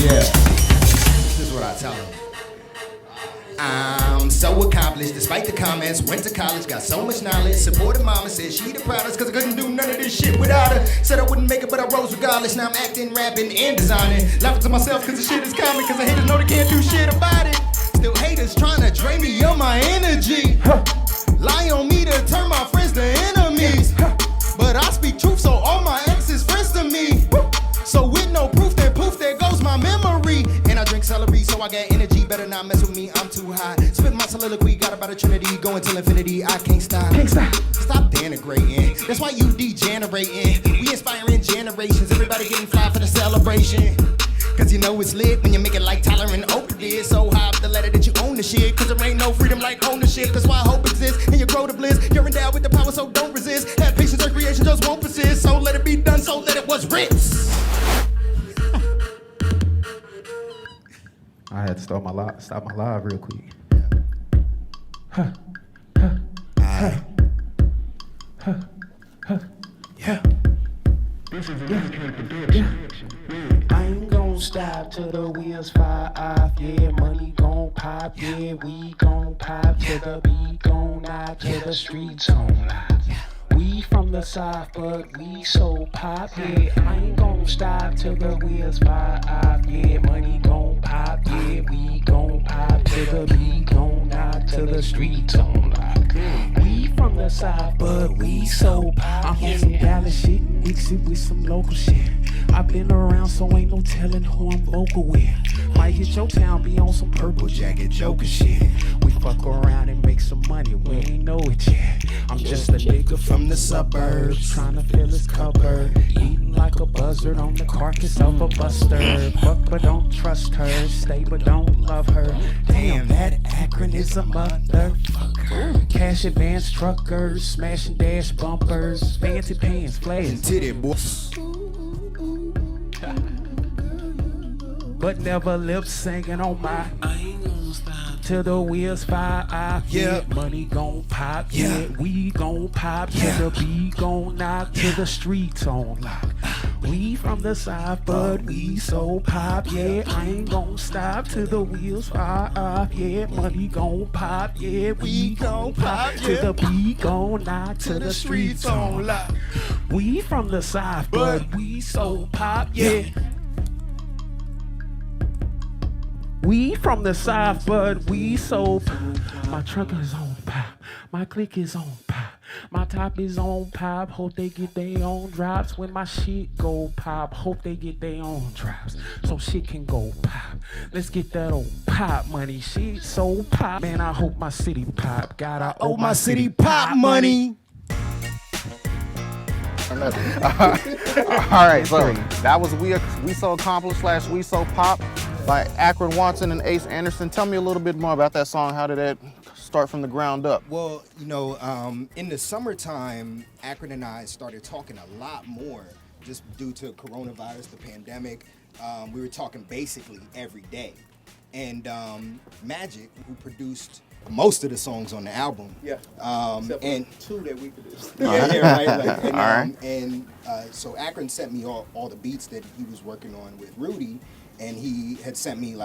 Yeah, this is what I tell them. I'm so accomplished, despite the comments. Went to college, got so much knowledge. Supported mama, said she the proudest, cause I couldn't do none of this shit without her. Said I wouldn't make it, but I rose regardless. Now I'm acting, rapping, and designing. Laughing to myself, cause the shit is common, cause the haters know they can't do shit about it. Still haters trying to drain me of my energy. Lie on me to turn my friends to enemies. But I speak truth, so all my exes friends to me. So with no proof, then poof, there goes my memory. And I drink celery, so I got energy. Better not mess with me, I'm too high. Spit my soliloquy, got about a trinity. Going till infinity, I can't stop. Stop denigrating, that's why you degenerating. We inspiring generations, everybody getting fly for the celebration. Cause you know it's lit when you make it like Tyler and Oprah did. So high up the letter that you own the shit. Cause there ain't no freedom like ownership. That's why hope exists and you grow to bliss. You're endowed with the power, so don't resist. Have patience or creation just won't persist. So let it be done, so let it was written. I had to stop my live real quick. Yeah. This is a dedicated production. I ain't gon' stop till the wheels fly off. Yeah, money gon' pop. Yeah, we gon' pop till the beat gon' knock, till the streets gon' lock. We from the south, but we so pop. Yeah, I ain't gon' stop till the wheels fly off. Yeah, money gon' pop. Yeah, we gon' pop till the beat gon' knock, till the streets gon' lock. We from the south, but we so pop. I'm on some Dallas shit, mix it with some local shit. I've been around, so ain't no telling who I'm vocal with. Might hit your town, be on some purple jacket joker shit. We fuck around and make some money, we ain't know it yet. I'm just a nigga from the suburbs, trying to fill his cupboard. Eating like a buzzard on the carcass of a buster. Fuck but don't trust her, stay but don't love her. Damn, that Akron is a motherfucker. Cash advance truckers, smashing dash bumpers, fancy pants, flashing Titty boys. but never lip singing on my. I ain't gonna stop till the wheels fire off. Yeah, money gon' pop. Yeah, we gon' pop till the beat gon' knock, till the streets on lock. We from the south, but we so pop. Yeah, I ain't gon' stop till the wheels fire off. Yeah, money gon' pop. Yeah, we gon' pop till the beat gon' knock, till the streets on lock. We from the south, but we so pop. Yeah. We from the south, but we so pop. My truck is on pop. My click is on pop. My top is on pop. Hope they get their own drops. When my shit go pop, hope they get their own drops. So shit can go pop. Let's get that old pop money. Shit so pop. Man, I hope my city pop. God, I owe my city pop money. All right, so that was We So Accomplished / We So Pop by Akron Watson and Ace Anderson. Tell me a little bit more about that song. How did that start from the ground up? Well, you know, in the summertime, Akron and I started talking a lot more just due to coronavirus, the pandemic. We were talking basically every day. And Magic, who produced most of the songs on the album. Yeah. Except and for 2 that we produced. So Akron sent me all the beats that he was working on with Rudy, and he had sent me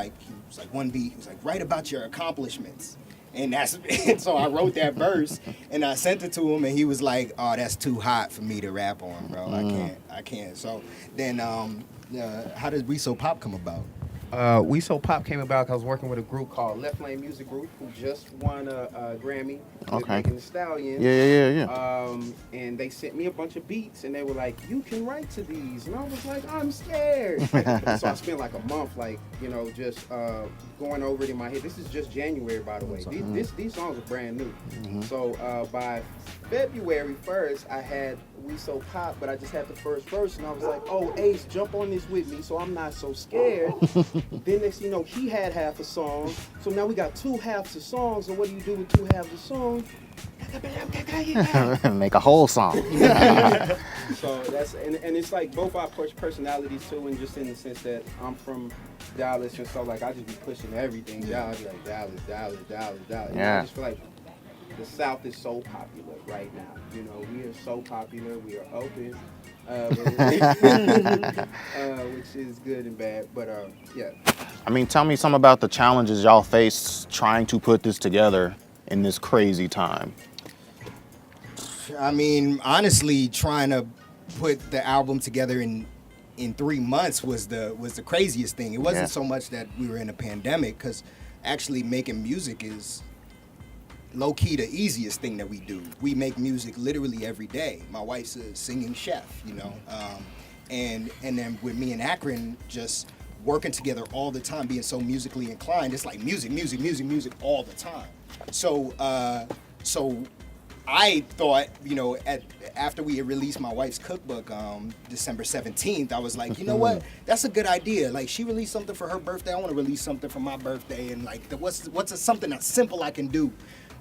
one beat. He was like, write about your accomplishments. And so I wrote that verse and I sent it to him, and he was like, oh, that's too hot for me to rap on, bro. I can't. So then how did We So Pop come about? We So Pop came about because I was working with a group called Left Lane Music Group, who just won a Grammy with Okay. Making the Stallions. Yeah. And they sent me a bunch of beats, and they were like, you can write to these. And I was like, I'm scared. So I spent like a month, just going over it in my head. This is just January, by the way. These songs are brand new. Mm-hmm. So by February 1st, I had We So Pop, but I just had the first verse, and I was like, oh, Ace, jump on this with me so I'm not so scared. Then next thing you know, he had half a song. So now we got 2 halves of songs, and what do you do with 2 halves of songs? Make a whole song. So that's, and it's like both our personalities too, and just in the sense that I'm from Dallas, and so like I just be pushing everything down, like Dallas. Yeah. I just feel like the South is so popular right now. You know, we are so popular. We are open. which is good and bad. But yeah. I mean, tell me some about the challenges y'all faced trying to put this together in this crazy time. I mean, honestly, trying to put the album together in 3 months was the craziest thing. It wasn't so much that we were in a pandemic, because actually making music is low-key the easiest thing that we do. We make music literally every day. My wife's a singing chef, you know, and then with me and Akron just working together all the time, being so musically inclined, it's like music all the time. So I thought, you know, after we had released my wife's cookbook, December 17th, I was like, you know what? That's a good idea. Like, she released something for her birthday. I want to release something for my birthday. And like, what's something that's simple I can do?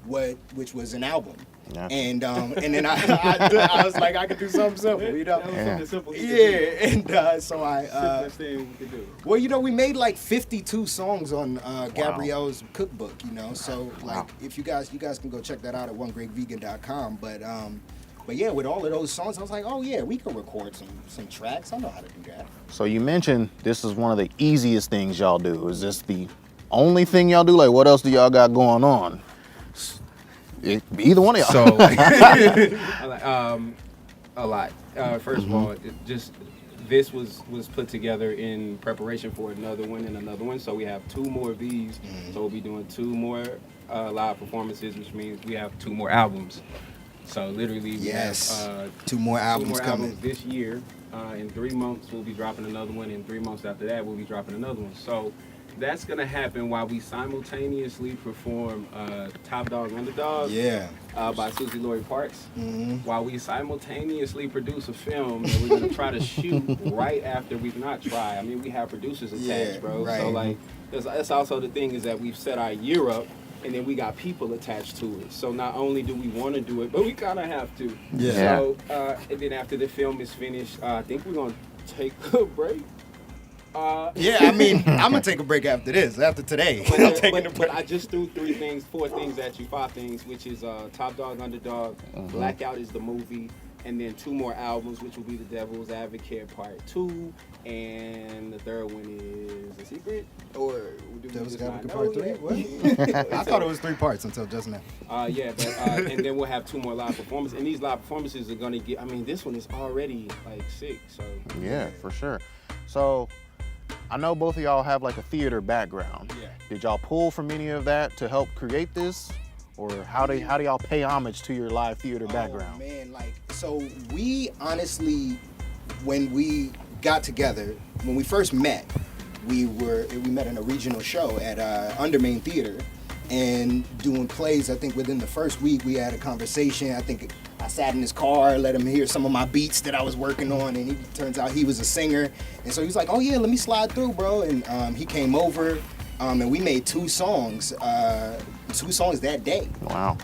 Which was an album. Yeah. And then I was like, I could do something simple, you know? That was something simple. And so I. Simplest thing we could do. Well, you know, we made like 52 songs on Gabrielle's cookbook, you know. So like, if you guys can go check that out at onegreatvegan.com. But yeah, with all of those songs, I was like, oh yeah, we could record some tracks. I know how to do that. So you mentioned this is one of the easiest things y'all do. Is this the only thing y'all do? Like, what else do y'all got going on? Either one of y'all. So, a lot. First of all, this was put together in preparation for another one. So we have 2 more of these. So we'll be doing 2 more live performances, which means we have 2 more albums. So literally, we have 2 more albums coming this year. In 3 months, we'll be dropping another one. In 3 months after that, we'll be dropping another one. So that's gonna happen while we simultaneously perform Top Dog Underdog by Susie Laurie Parks, while we simultaneously produce a film that we're gonna try to shoot right after we've not tried. I mean, we have producers attached, bro. Right. So like, that's also the thing, is that we've set our year up, and then we got people attached to it. So not only do we want to do it, but we kind of have to. Yeah. So and then after the film is finished, I think we're gonna take a break. I mean, I'm gonna take a break after this, after today. But I just threw 4 things at you, 5 things, which is Top Dog Underdog, Blackout is the movie, and then 2 more albums, which will be The Devil's Advocate Part 2, and the third one is A Secret, or Devil's Advocate Part 3? What? I thought it was 3 parts until just now. And then we'll have 2 more live performances, and these live performances are gonna get. I mean, this one is already like sick. So yeah, for sure. So I know both of y'all have like a theater background. Yeah. Did y'all pull from any of that to help create this? Or how do y'all pay homage to your live theater background? Man, so we honestly, when we got together, when we first met, we met in a regional show at Undermain Theater, and doing plays. I think within the first week we had a conversation. I think I sat in his car, let him hear some of my beats that I was working on, and turns out he was a singer. And so he was like, oh yeah, let me slide through, bro. And he came over, and we made 2 songs that day. Wow.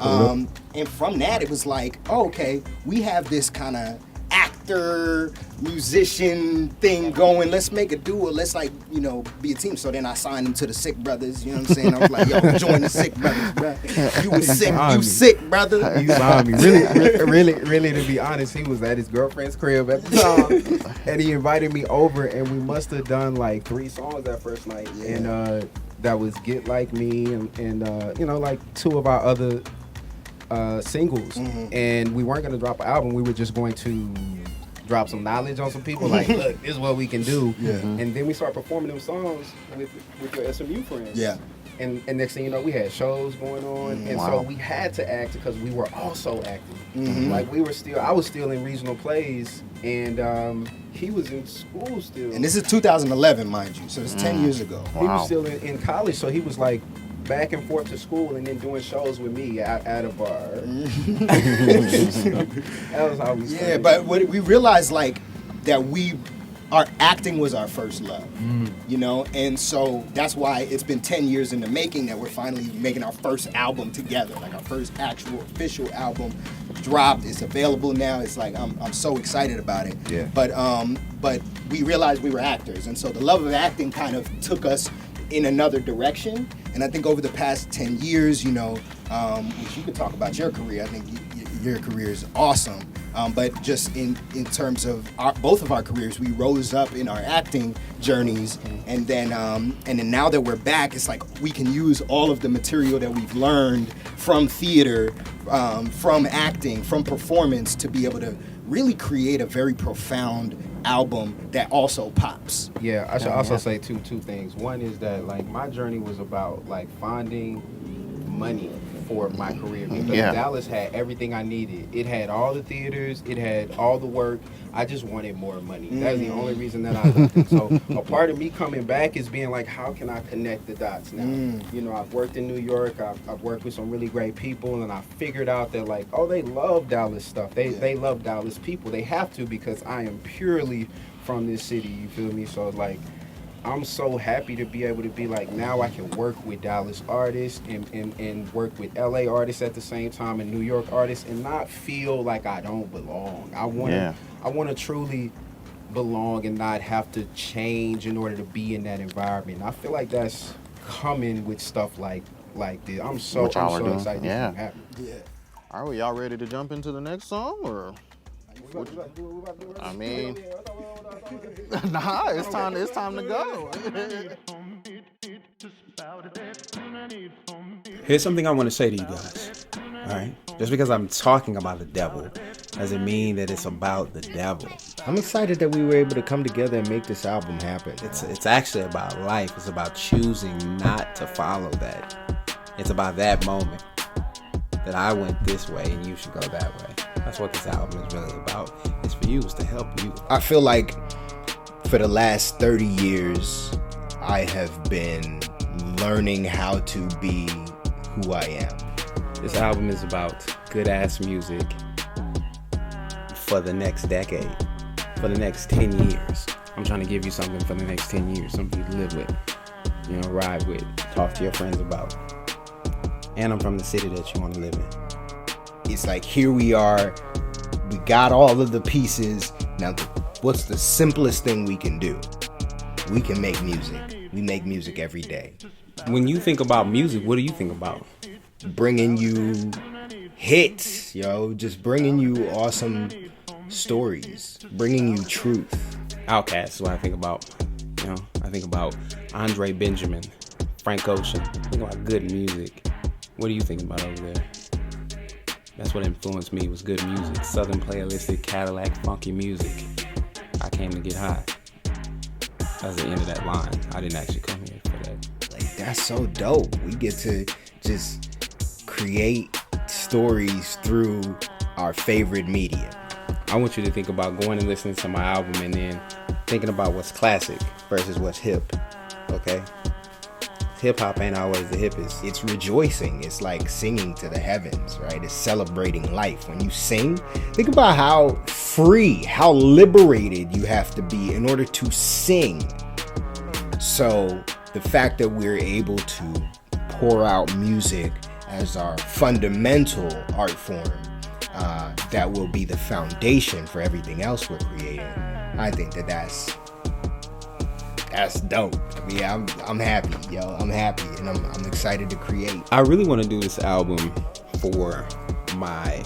And from that, it was like, oh, okay, we have this kind of actor, musician thing going. Let's make a duo. Let's be a team. So then I signed him to the Sick Brothers. You know what I'm saying? I was like, yo, join the Sick Brothers, bro. You was sick. You sick, brother. He signed me. Really, to be honest, he was at his girlfriend's crib at the time, and he invited me over, and we must have done like 3 songs that first night, and that was Get Like Me, and like 2 of our other singles, and we weren't going to drop an album. We were just going to drop some knowledge on some people, like, look, this is what we can do. And then we started performing them songs with your SMU friends. And next thing you know, we had shows going on, and so we had to act because we were also acting. Like I was still in regional plays, and he was in school still. And this is 2011, mind you, so it's 10 years ago. He was still in college, so he was like back and forth to school and then doing shows with me at a bar. That was how we started. Yeah, but what we realized, like, that our acting was our first love, you know? And so that's why it's been 10 years in the making that we're finally making our first album together, like our first actual official album dropped. It's available now. It's like, I'm so excited about it. Yeah. But we realized we were actors, and so the love of acting kind of took us in another direction. And I think over the past 10 years, which you could talk about your career, I think your career is awesome. But just in terms of both of our careers, we rose up in our acting journeys, and then now that we're back, it's like we can use all of the material that we've learned from theater, from acting, from performance to be able to really create a very profound album that also pops. Yeah, I should also say two things. One is that like my journey was about like finding money for my career because Dallas had everything I needed. It had all the theaters, it had all the work. I just wanted more money. That's the only reason that I left it. So a part of me coming back is being like, how can I connect the dots now? You know, I've worked in New York, I've worked with some really great people, and I figured out that like, oh, they love Dallas stuff. They love Dallas people. They have to because I am purely from this city, you feel me? So like, I'm so happy to be able to be like, now I can work with Dallas artists and work with LA artists at the same time and New York artists and not feel like I don't belong. I want to truly belong and not have to change in order to be in that environment. I feel like that's coming with stuff like this. I'm so excited to happen. Yeah. All right, y'all ready to jump into the next song or? I mean, nah, it's time to go. Here's something I want to say to you guys. All right, just because I'm talking about the devil doesn't mean that it's about the devil. I'm excited that we were able to come together and make this album happen. It's actually about life. It's about choosing not to follow that. It's about that moment that I went this way and you should go that way. That's what this album is really about. It's for you. It's to help you. I feel like for the last 30 years, I have been learning how to be who I am. This album is about good-ass music for the next decade, for the next 10 years. I'm trying to give you something for the next 10 years, something to live with, you know, ride with, talk to your friends about. And I'm from the city that you want to live in. It's like, here we are, we got all of the pieces. Now, what's the simplest thing we can do? We can make music. We make music every day. When you think about music, what do you think about? Bringing you hits, just bringing you awesome stories, bringing you truth. Outkast is what I think about. I think about Andre Benjamin, Frank Ocean. I think about good music. What do you think about over there? That's what influenced me, was good music. Southern playlistic, Cadillac, funky music. I came to get high. That's the end of that line. I didn't actually come here for that. Like, that's so dope. We get to just create stories through our favorite medium. I want you to think about going and listening to my album and then thinking about what's classic versus what's hip, okay? Hip-hop ain't always the hippest. It's rejoicing. It's like singing to the heavens, right? It's celebrating life. When you sing, think about how free, how liberated you have to be in order to sing. So the fact that we're able to pour out music as our fundamental art form, that will be the foundation for everything else we're creating. I think that's dope. I mean, I'm happy, I'm happy, and I'm excited to create. I really want to do this album for my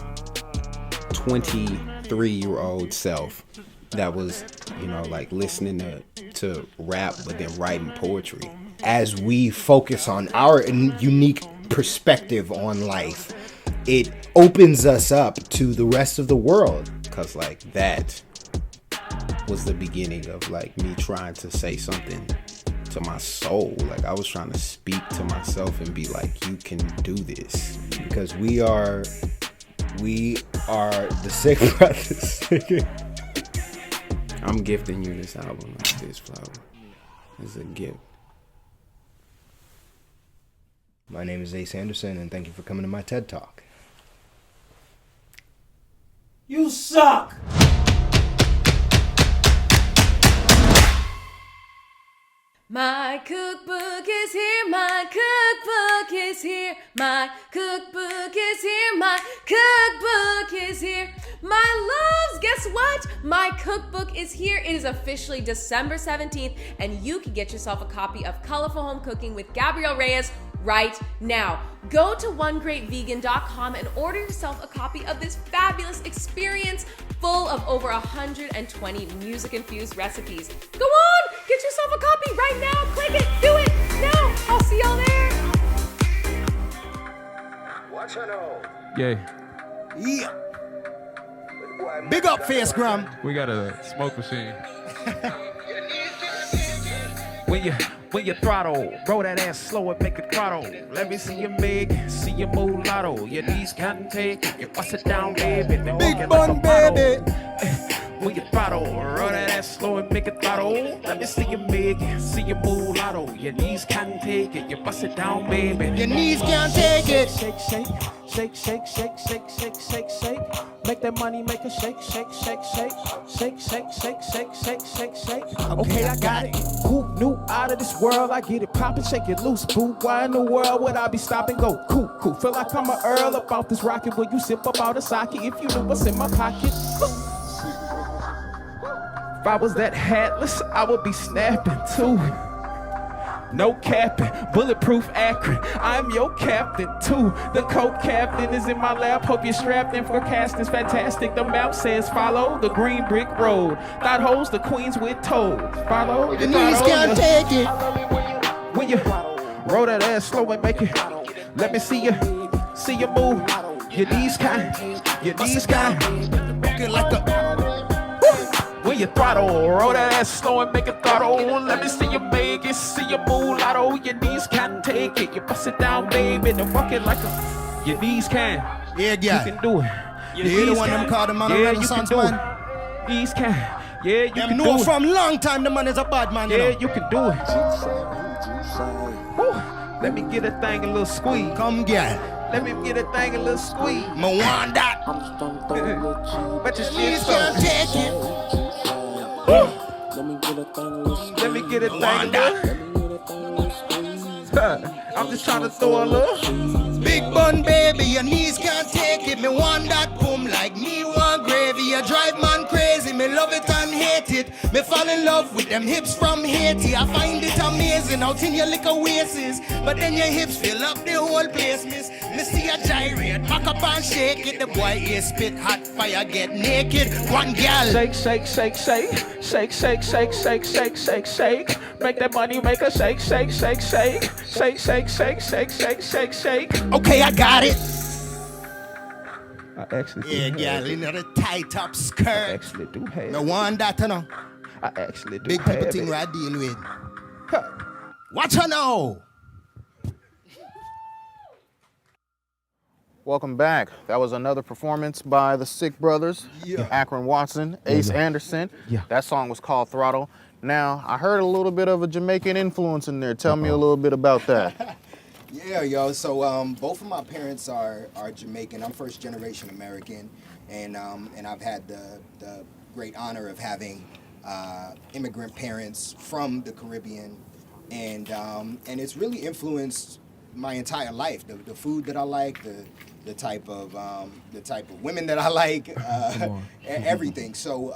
23-year-old self that was, like listening to rap but then writing poetry. As we focus on our unique perspective on life, it opens us up to the rest of the world. Because like that was the beginning of like me trying to say something to my soul. Like I was trying to speak to myself and be like, you can do this. Because we are the Sick Brothers. I'm gifting you this album, like this flower. It's a gift. My name is Ace Anderson, and thank you for coming to my TED Talk. You suck! My cookbook is here, my cookbook is here, my cookbook is here, my cookbook is here. My loves, guess what? My cookbook is here. It is officially December 17th, and you can get yourself a copy of Colorful Home Cooking with Gabrielle Reyes right now. Go to onegreatvegan.com and order yourself a copy of this fabulous experience full of over 120 music-infused recipes. Go on, get yourself a copy right now. Click it, do it now. I'll see y'all there. Yeah, Yeah. Big up, Facegram. we got a smoke machine. When you throttle, roll that ass slow and make it throttle. Let me see you big, see you move lotto. Your knees can't take it, you bust it down, baby. Then walk Big it bun, like a model. baby. When you throttle, roll that ass slow and make it throttle. Let me see you big, see you move lotto. Your knees can't take it, you bust it down, baby. Your knees can't take it. Shake, shake, shake, shake, shake, shake, shake, shake, shake. Make that money make a shake, shake, shake, shake, shake, shake, shake, shake, shake, shake, shake. Okay, I got it. Who knew out of this world? I get it poppin', shake it loose, boo. Why in the world would I be stopping? Go cool, cool. Feel like I'm a earl about this rocket. Will you sip about a sake if you knew what's in my pocket? If I was that hatless, I would be snapping too. No capping, bulletproof Akron. I'm your captain too. The co-captain is in my lap. Hope you're strapped in for casting's fantastic. The map says follow the green brick road. Thought holes the queens with toes. Follow. Your knees can't take it. When you roll that ass slow and make it. Let me see you move. Your knees kind. Looking like a. When you throttle, roll that ass slow and make it throttle. Let me see you make it, see you move lotto. Your knees can't take it, you bust it down, baby. Then walk it like a. Your knees can. Yeah, yeah. You can do it. Your You the knees one can. them called the man of Yeah, you Renaissance can do man. it. Knees can. Yeah, you Them can know do it. from long time the man is a bad man, you Yeah, know. you can do it. Woo. Let me get a thing a little squeeze. Come girl. Let me get a thing a little squeeze. Me want that. Bet your shit Knees so. can't take it. Let me get a thing a little. I'm just trying to throw a little. Big bun baby, your knees can't take it. Me want that boom like me want gravy. You drive man crazy, me love it and hate it. Me fall in love with them hips from Haiti. I find it amazing out in your little oasis. But then your hips fill up the whole place, miss. Me see a gyrate, back up and shake it. The boy is spit hot fire, get naked. One gal. Shake, shake, shake, shake, shake, shake, shake, shake, shake, shake, shake. Make that money make a shake, shake, shake, shake, shake, shake, shake, shake, shake, shake, shake. Okay, I got it. I actually Yeah, gal, you know the tight top skirt. actually do have. Me want that, you know. I actually do Big have people thing it. I deal with. Watch her now. Welcome back. That was another performance by the Sick Brothers, Yeah. Akron Watson, Ace Anderson. Yeah. That song was called Throttle. Now, I heard a little bit of a Jamaican influence in there. Tell me a little bit about that. Yeah, yo. So both of my parents are Jamaican. I'm first generation American, and I've had the great honor of having immigrant parents from the Caribbean, and it's really influenced my entire life. The food that I like, the type of women that I like, everything. So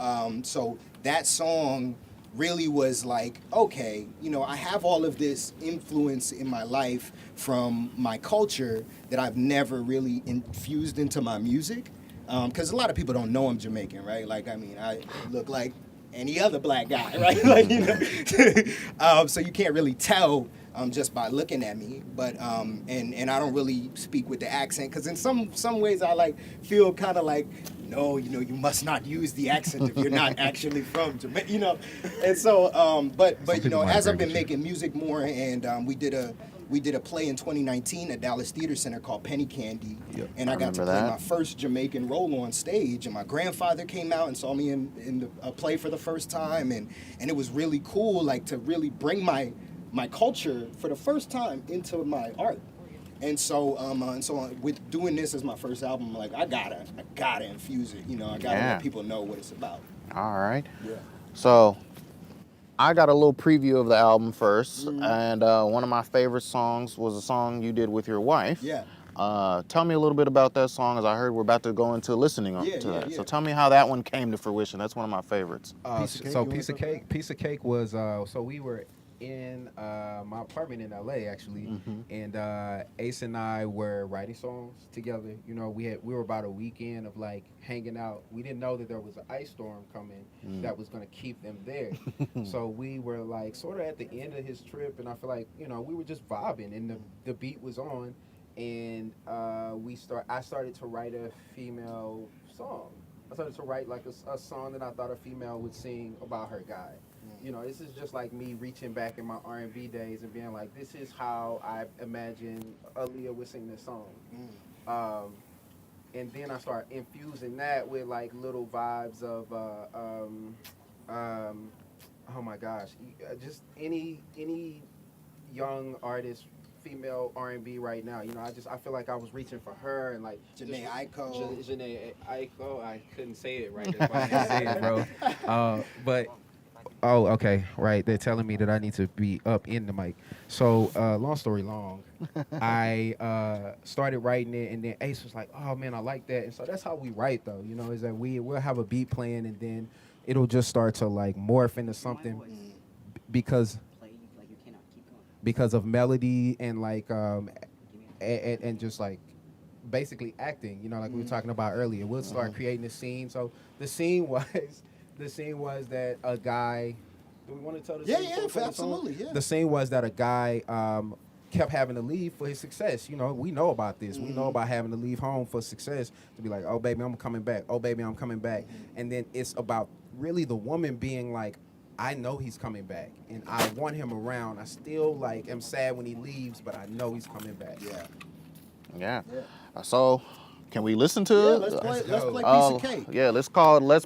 that song really was like, okay, you know, I have all of this influence in my life from my culture that I've never really infused into my music. Because a lot of people don't know I'm Jamaican, right? Like, I mean, I look like any other black guy, right? Like, you know, so you can't really tell just by looking at me. But and I don't really speak with the accent, because in some ways I like feel kind of like, no, you know, you must not use the accent if you're not actually from Jamaica, you know. And so, but you know, as I've been making music more, and we did a play in 2019 at Dallas Theater Center called Penny Candy, and I got to play my first Jamaican role on stage. And my grandfather came out and saw me in a play for the first time, and it was really cool, like, to really bring my culture for the first time into my art. And so, with doing this as my first album, I'm like, I gotta infuse it. You know, I gotta let people know what it's about. All right. Yeah. So, I got a little preview of the album first, and one of my favorite songs was a song you did with your wife. Yeah. Tell me a little bit about that song, as I heard we're about to go into listening to that. Yeah. So tell me how that one came to fruition. That's one of my favorites. Piece of Cake was so we were in my apartment in LA actually, and Ace and I were writing songs together. You know, we were about a weekend of like hanging out. We didn't know that there was an ice storm coming that was gonna keep them there. So we were like sort of at the end of his trip, and I feel like, you know, we were just vibing, and the beat was on, and I started to write a female song. I started to write like a song that I thought a female would sing about her guy. You know, this is just like me reaching back in my R&B days and being like, this is how I imagine Aaliyah would sing this song. And then I start infusing that with like little vibes of, oh my gosh, just any young artist, female R&B right now. You know, I feel like I was reaching for her and like Janae Aiko. Janae Aiko. I couldn't say it right. That's why I didn't say it, bro. But oh, okay, right. They're telling me that I need to be up in the mic. So, long story long, I started writing it, and then Ace was like, "Oh man, I like that." And so that's how we write, though. You know, is that we'll have a beat playing, and then it'll just start to like morph into something because of melody and like and just like basically acting. You know, like we were talking about earlier. We'll start creating a scene. So the scene was that a guy. Do we want to tell the scene? Yeah, absolutely. Yeah. The scene was that a guy kept having to leave for his success. You know, we know about this. We know about having to leave home for success, to be like, oh baby, I'm coming back. Oh baby, I'm coming back. And then it's about really the woman being like, I know he's coming back, and I want him around. I still like am sad when he leaves, but I know he's coming back. Yeah. So, can we listen to it? Let's play Piece of Cake. Yeah, let's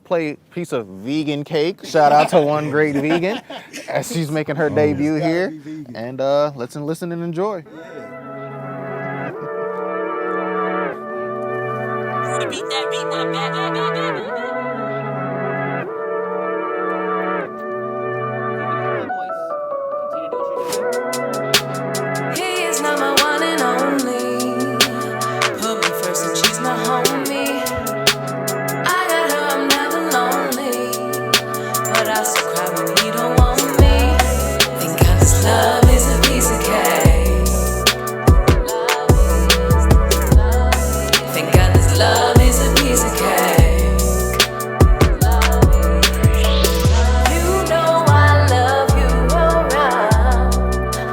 play Piece of Vegan Cake. Shout out to One Great Vegan as she's making her debut here. And let's listen and enjoy. He is not my one and only. Put me first and she's my homie. I got her, I'm never lonely. But I still cry when he don't want me. Thank God this love is a piece of cake. Thank God this love is a piece of cake. You know I love you around.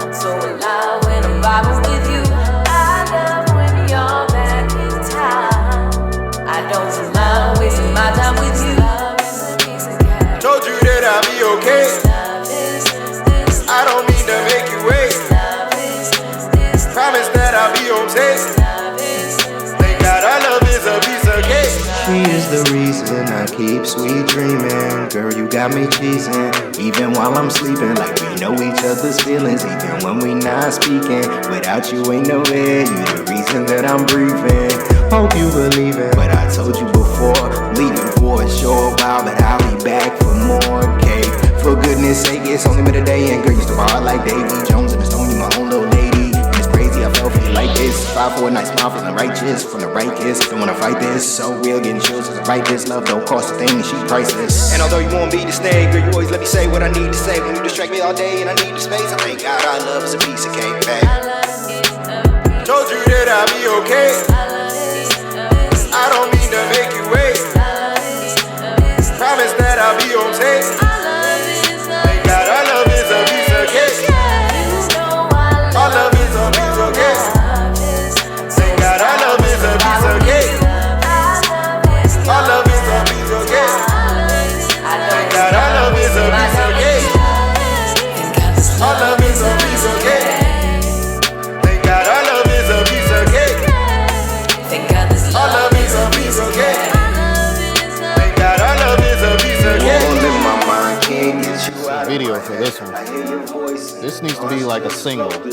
I'm so alive when I'm vibing with you. I love when you're back in town. I don't mind wasting my time with you. Told you that I'll be okay. I don't mean to make you wait. Promise that I'll be okay. Thank God our love is a piece of cake. She is the reason I keep sweet dreaming. Girl, you got me cheesing. Even while I'm sleeping, like we know each other's feelings. Even when we not speaking, without you ain't no air. You the reason that I'm breathing. Hope you believe it. But I told you before, leaving for a short while, but I'll be back for more cake. For goodness sake, it's only been a day, and girl, you still hard like Davy Jones in the stone. You my own little lady. And it's crazy, I felt for you like this. 5 for a nice smile, feeling righteous from the right kiss. Don't wanna fight this, so real, getting chills as I write this. Love don't cost a thing, she priceless. And although you won't be the stay, girl, you always let me say what I need to say. When you distract me all day and I need the space, I thank God our love is a piece of cake, babe. Told you that I'll be okay. I don't mean to make you wait. Promise that I'll be okay. Thank God our love is a piece of cake. Our love is a piece of cake. Thank God our love is a piece of cake. Our love is a piece of cake. Thank God our love is a piece of cake. Our love is a piece of cake. Thank God our love is a piece of cake. Our love is a piece of cake. Thank God our love is a piece of cake. All in my mind, can't get you out. Video for this one. This needs to be like a single, like a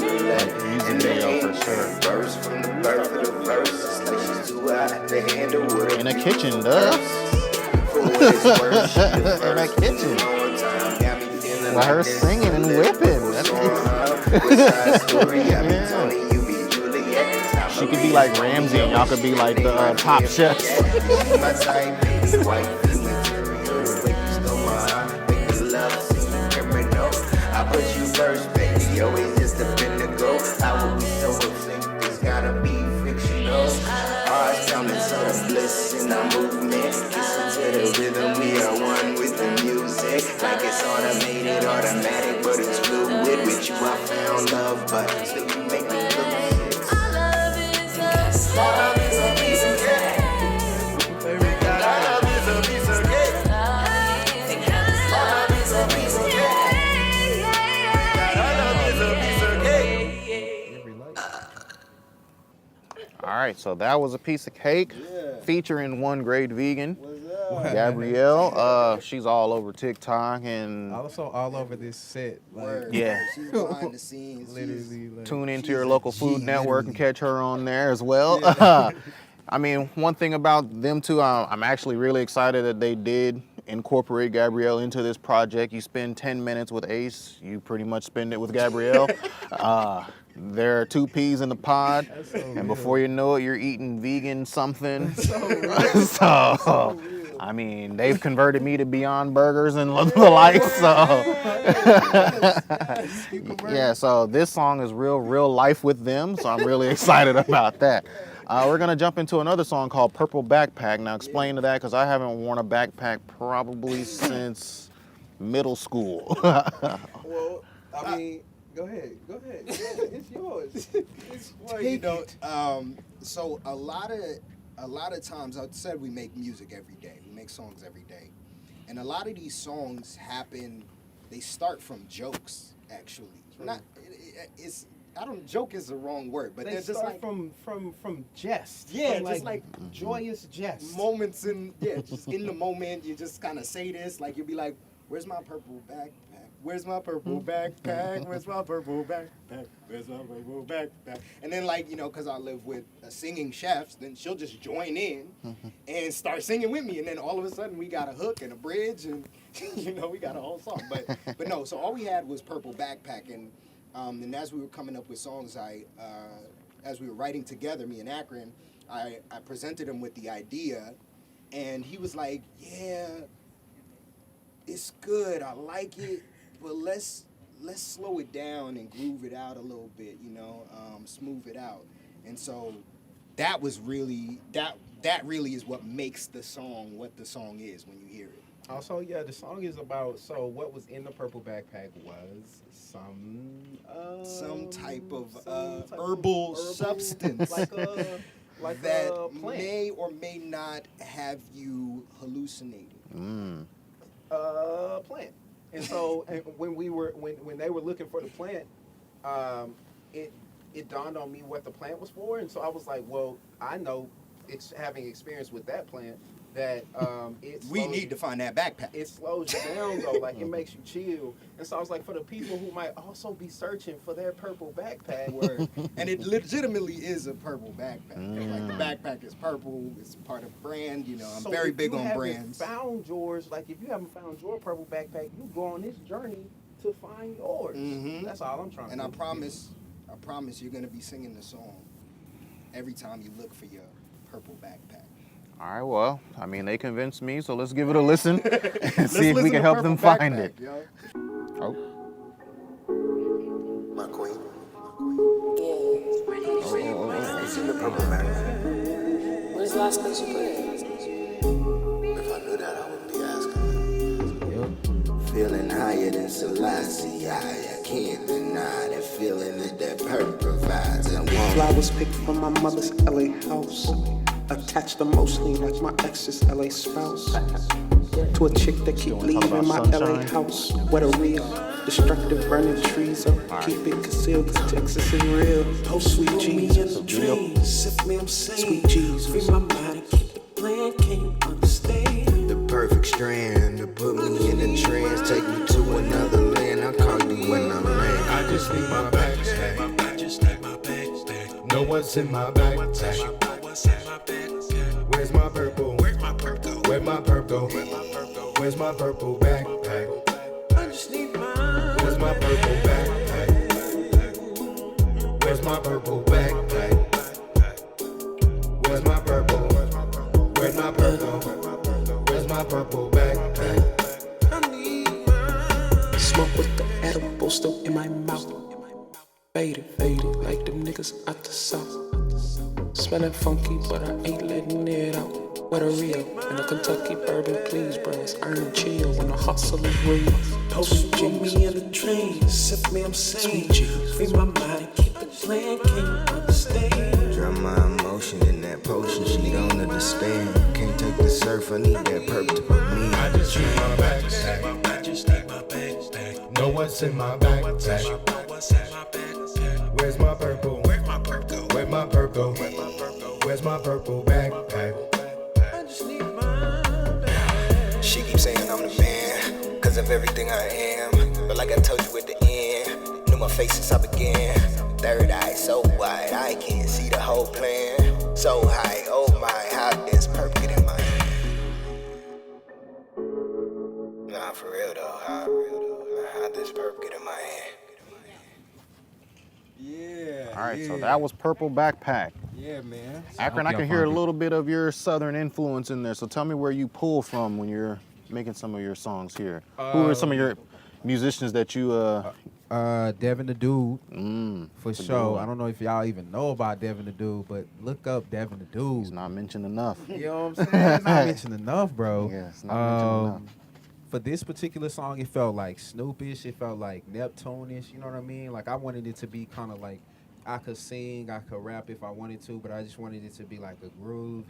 music video for sure. Verse from the birth of the verse, it's like she's too out to handle what In a kitchen, duh. In a kitchen. By her singing and whipping. That's She could be like Ramsay and y'all could be like the top chefs. I put you first, baby. Always just a been to go. How would we so think this gotta be fictional? Hearts pounding to the bliss in the movement. Listen to the rhythm, we are one with the music. Like it's automated, automatic, but it's fluid. With you I found love, but still you make me lose it. Our love is a Love is a piece of cake. Love is a piece of cake. Love is a piece of cake. Love is a piece of cake. All right, so that was a piece of cake featuring one great vegan, Gabrielle. She's all over TikTok and Also all over this set. Like, yeah. She's behind the scenes. literally. Like, Tune into She's your a local G, food network and literally. catch her on there as well. I mean, one thing about them two, I'm actually really excited that they did incorporate Gabrielle into this project. You spend 10 minutes with Ace, you pretty much spend it with Gabrielle. There are 2 peas in the pod, and before you know it, you're eating vegan something. So, I mean, they've converted me to Beyond Burgers and the like. So, yeah. So this song is real life with them. So I'm really excited about that. We're gonna jump into another song called "Purple Backpack." Now, explain to that because I haven't worn a backpack probably since middle school. Well, I mean, go ahead. It's yours. Well, you know, so a lot of times, I said we make music every day. We make songs every day, and a lot of these songs happen. They start from jokes, actually. Not it's. I don't. Joke is the wrong word, but They they're just start like from jest. Yeah, from just like joyous jest. moments in just in the moment. You just kind of say this, like you'll be like, "Where's my purple backpack? Where's my purple backpack? Where's my purple backpack? Where's my purple backpack?" And then, like, you know, because I live with a singing chef, then she'll just join in and start singing with me, and then all of a sudden we got a hook and a bridge, and you know, we got a whole song. But no, so all we had was purple backpack, and as we were coming up with songs, as we were writing together, me and Akron, I presented him with the idea, and he was like, "Yeah, it's good. I like it, but let's slow it down and groove it out a little bit, you know, smooth it out." And so that was really that really is what makes the song what the song is when you hear it. Also, yeah, the song is about, so what was in the purple backpack was some type of herbal substance like like that a plant. may or may not have you hallucinating. Plant. And so, and when they were looking for the plant, it dawned on me what the plant was for, and so I was like, well, I know, having experience with that plant, that We need to find that backpack. it slows you down though, like it makes you chill. And so I was like, for the people who might also be searching for their purple backpack, Word. And it legitimately is a purple backpack. Like the backpack is purple. It's part of brand. You know, I'm so very if big you on haven't brands. Found yours, like if you haven't found your purple backpack, you go on this journey to find yours. Mhm. That's all I'm trying to And do. I promise you're gonna be singing the song every time you look for your purple backpack. All right, well, I mean, they convinced me, so let's give it a listen and Let's see if we listen can to help them Purple find Backpack, it. yo. Oh. My queen. Yeah. It's in the purple backpack. Where's the last place you put it? If I knew that, I wouldn't be asking. Feeling higher than Selassie, I can't deny that feeling that purple provides. And one Flowers picked from my mother's LA house. Attached emotionally like my ex's LA spouse. To a chick that keep wanna talk leaving my about LA sunshine? house. What a real destructive burning trees up. Keep it concealed cause Texas is real. Oh sweet Jesus. Sweet Jesus. the perfect strand to put me in a trance, take me to another land. I call you when I'm land. I just need my backpack. Know what's in my backpack. Where's my purple? Where's my purple? Where's my purple? Where's my purple backpack? Where's my purple backpack? Where's my purple backpack? Where's my purple? Where's my purple? Where's my purple backpack? Smoke with the edible still in my mouth. Faded, faded, like them niggas out the south. Smelling funky, but I ain't letting it out. What a real and a Kentucky bourbon, please, bros. Earn chill when the hustle is real. Post me in the train, sip me, I'm sane. Free my mind, keep it playing, can you understand? Drown my emotion in that potion, she don't understand. Can't take the surf, I need that perp to put me in. I just need my backpack. I just need my backpack. Know what's in my backpack. Where's my purple? Where's my purple? Where's my purple? Where's my purple backpack? I just need my backpack. She keeps saying I'm the man, cause of everything I am. But like I told you at the end, knew my face since I began. Third eye so wide, I can't see the whole plan. So high, oh my, how this perp get in my hand? Nah, for real though, how this perp get in my hand? Yeah. All right, so that was Purple Backpack. Yeah, man. Akron, I can hear a little bit of your Southern influence in there. So tell me where you pull from when you're making some of your songs here. Who are some of your musicians that you? Devin the Dude, for that's a good sure. one. I don't know if y'all even know about Devin the Dude, but look up Devin the Dude. He's not mentioned enough. You know what I'm saying? It's not mentioned enough, bro. Yeah, it's not mentioned enough. For this particular song, it felt like Snoopish. It felt like Neptune-ish. You know what I mean? Like I wanted it to be kind of like I could sing, I could rap if I wanted to, but I just wanted it to be like a groove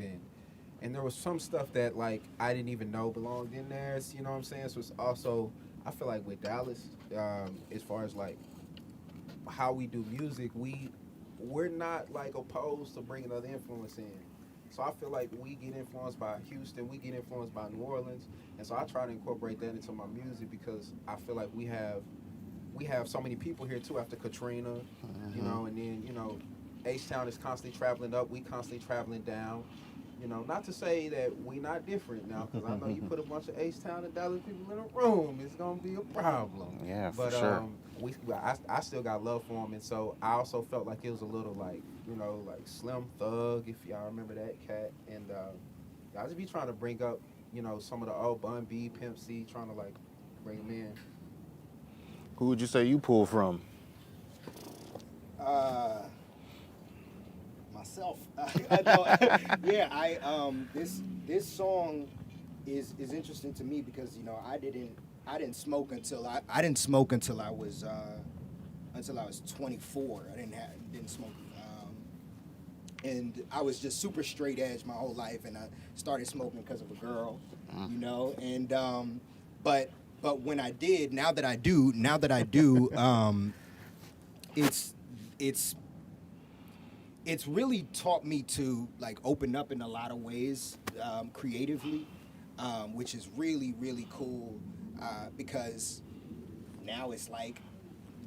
and there was some stuff that like I didn't even know belonged in there. You know what I'm saying? So it's also I feel like with Dallas, as far as like how we do music, we're not like opposed to bringing other influence in. So I feel like we get influenced by Houston, we get influenced by New Orleans, and so I try to incorporate that into my music because I feel like we have so many people here too after Katrina, you know, and then you know, H-Town is constantly traveling up, we constantly traveling down. You know, not to say that we not different now, because I know you put a bunch of H-Town and Dallas people in a room, it's gonna be a problem. Yeah, for but, sure. I still got love for him, and so I also felt like it was a little like, you know, like Slim Thug, if y'all remember that cat, and I just be trying to bring up, you know, some of the old Bun B, Pimp C, trying to like bring them in. Who would you say you pull from? Myself. This song is interesting to me because you know I didn't smoke until I didn't smoke until I was 24. I didn't smoke. And I was just super straight edge my whole life, and I started smoking because of a girl, you know. And but when I did, now that I do, it's really taught me to like open up in a lot of ways creatively, which is really really cool because now it's like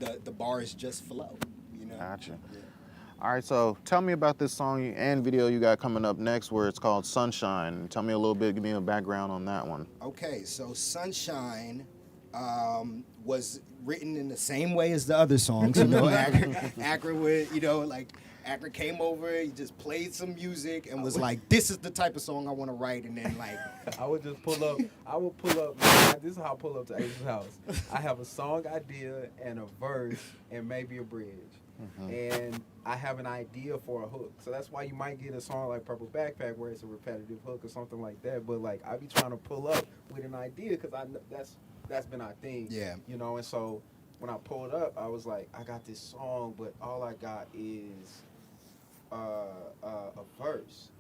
the bars just flow, you know. Gotcha. Yeah. All right, so tell me about this song and video you got coming up next where it's called Sunshine. Tell me a little bit, give me a background on that one. Okay, so Sunshine was written in the same way as the other songs, you know. Akron would, you know, like Akron came over, he just played some music and was like, this is the type of song I want to write, and then like I would just pull up. Man, this is how I pull up to Ace's house. I have a song idea and a verse and maybe a bridge. And I have an idea for a hook. So that's why you might get a song like Purple Backpack where it's a repetitive hook or something like that. But like I be trying to pull up with an idea because I know that's been our thing. Yeah. You know, and so when I pulled up, I was like, I got this song, but all I got is a verse.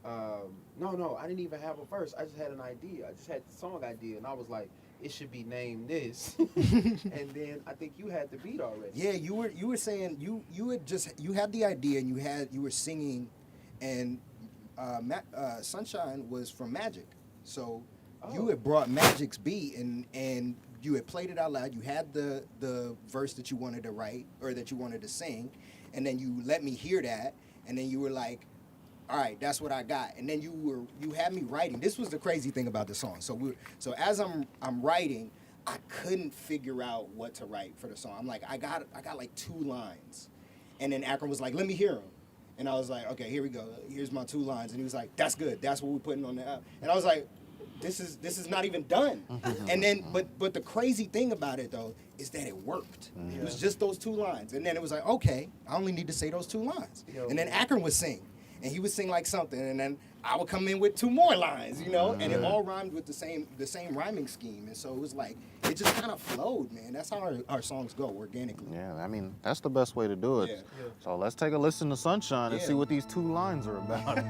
No, I didn't even have a verse. I just had an idea. I just had the song idea, and I was like, it should be named this. And then I think you had the beat already. Yeah, you were saying you had the idea and you were singing, and Sunshine was from Magic, so you had brought Magic's beat and you had played it out loud. You had the verse that you wanted to write or that you wanted to sing, and then you let me hear that, and then you were like, all right, that's what I got. And then you had me writing. This was the crazy thing about the song. So as I'm writing, I couldn't figure out what to write for the song. I'm like, I got like 2 lines. And then Akron was like, let me hear them. And I was like, okay, here we go. Here's my 2 lines. And he was like, that's good. That's what we're putting on the album. And I was like, this is not even done. And then, but the crazy thing about it though is that it worked. It was just those 2 lines, and then it was like, okay, I only need to say those 2 lines. And then Akron would sing, and he would sing like something, and then I would come in with 2 more lines, you know, and it all rhymed with the same rhyming scheme, and so it was like it just kind of flowed, man. That's how our songs go organically. Yeah, I mean, that's the best way to do it. Yeah. So let's take a listen to Sunshine and see what these 2 lines are about.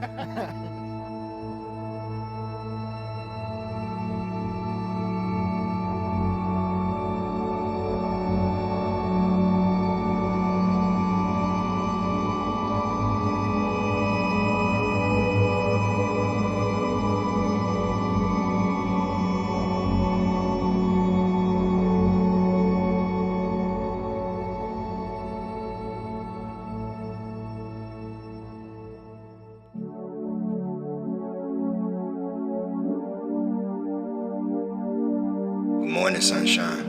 Good morning, sunshine.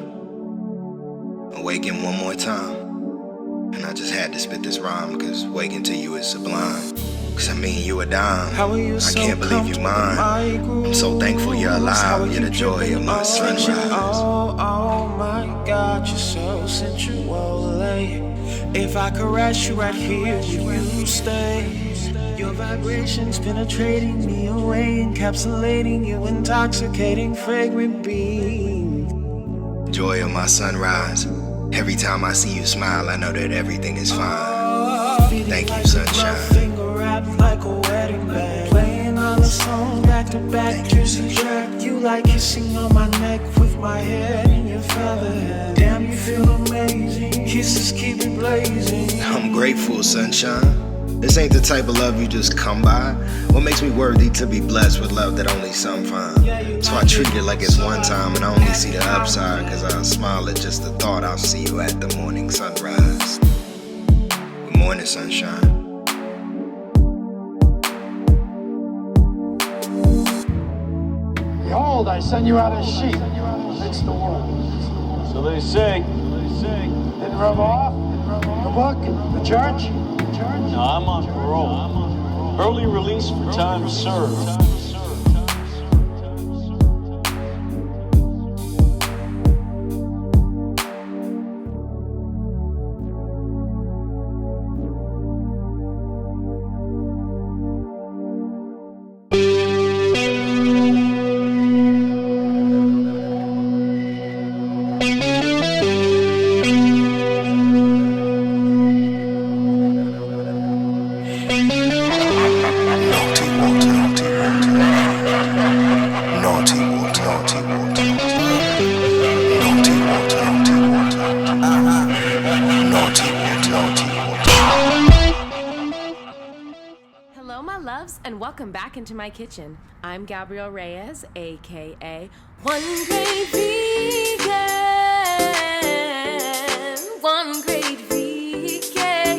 Awaken one more time. And I just had to spit this rhyme, cause waking to you is sublime. Cause I mean, you a dime. I can't believe you mine. I'm so thankful you're alive. You're the joy of my sunrise. Oh my God, you're so sensual. If I caress you right here, will you stay? Your vibrations penetrating me away, encapsulating you, intoxicating, fragrant beam. Joy of my sunrise. Every time I see you smile, I know that everything is fine. Thank you, sunshine. Finger wrapped like a wedding band, playing all the songs back to back, juicy track. You like kissing on my neck with my head in your feather head. Damn, you feel amazing. Kisses keep it blazing. I'm grateful, sunshine. This ain't the type of love you just come by. What makes me worthy to be blessed with love that only some find? So I treat it like it's one time, and I only see the upside, cause I smile at just the thought I'll see you at the morning sunrise. Good morning, sunshine. Behold, I send you out as sheep amidst the wolves. So they say. Didn't rub off? The book? The church? No, I'm on parole. Early release for time served. Hello, my loves, and welcome back into my kitchen. I'm Gabrielle Reyes, aka One Great Vegan. One Great Vegan.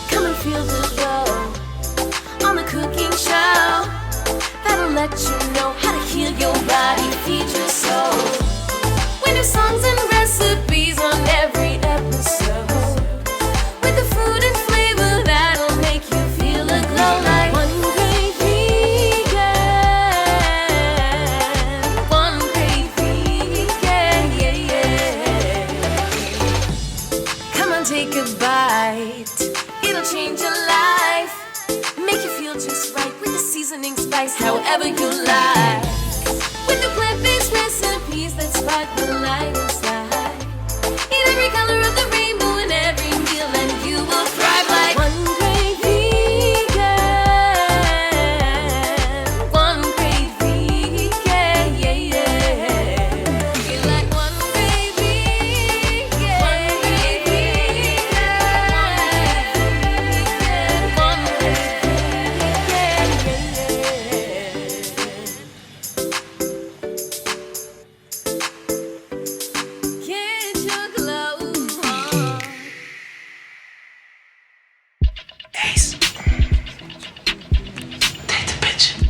Come and feel the glow on the cooking show that'll let you know how to heal your body, feed your soul. With new songs and recipes on every episode. With the food and flavor that'll make you feel a glow like One Great Vegan. One Great Vegan. Come on, take a bite. It'll change your life. Make you feel just right with the seasoning spice, however you like. With the plant-based recipes that spark the light inside. Eat every color of the rainbow in every meal and you will thrive like One Great Vegan. One Great Vegan. You're like One Great Vegan. One Great Vegan. One Great Vegan. Get your glow on. Ace. Take the picture.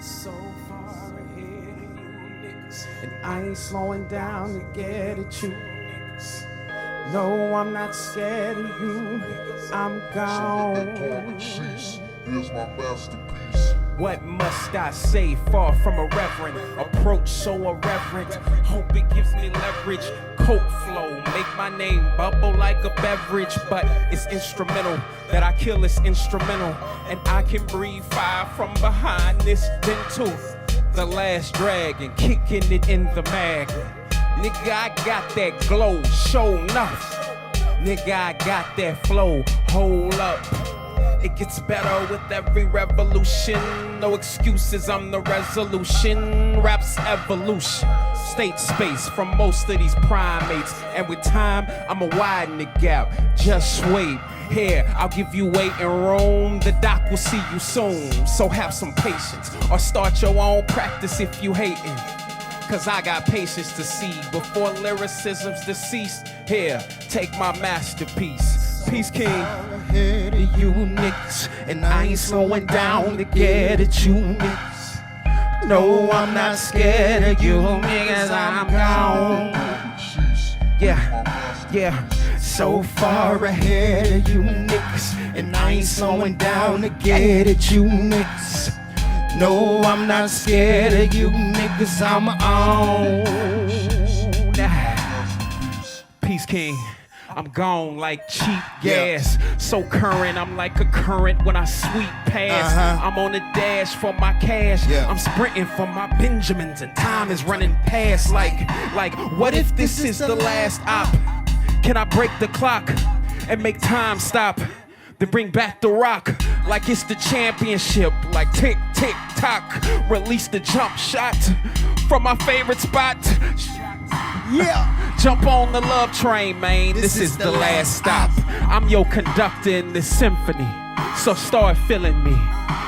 So far ahead of you niggas, and I ain't slowing down to get at you niggas. No, I'm not scared of you. I'm gone. Here's my masterpiece. What must I say? Far from a reverend, approach so irreverent. Hope it gives me leverage. Coke flow, make my name bubble like a beverage. But it's instrumental that I kill. It's instrumental, and I can breathe fire from behind this dental. The last dragon, kicking it in the mag. Nigga, I got that glow, show enough. Nigga, I got that flow, hold up. It gets better with every revolution. No excuses, I'm the resolution. Rap's evolution. State space from most of these primates. And with time, I'ma widen the gap. Just wait. Here, I'll give you weight in Rome. The doc will see you soon. So have some patience. Or start your own practice if you hating. Cause I got patience to see before lyricism's deceased. Here, take my masterpiece. Peace King. Ahead of you niggas, and I ain't slowing down to get at you niggas. No, I'm not scared of you niggas, I'm gone. Yeah, so far ahead of you niggas, and I ain't slowing down to get at you niggas. No, I'm not scared of you niggas, I'm on. Peace King. I'm gone like cheap gas. So current, I'm like a current when I sweep past. I'm on the dash for my cash. I'm sprinting for my Benjamins, and time is running past. Like, what if this is the last op? Can I break the clock and make time stop? Then bring back the rock like it's the championship. Like tick, tick, tock. Release the jump shot from my favorite spot. Jump on the love train, man. This is the last stop. I'm your conductor in this symphony. So start feeling me.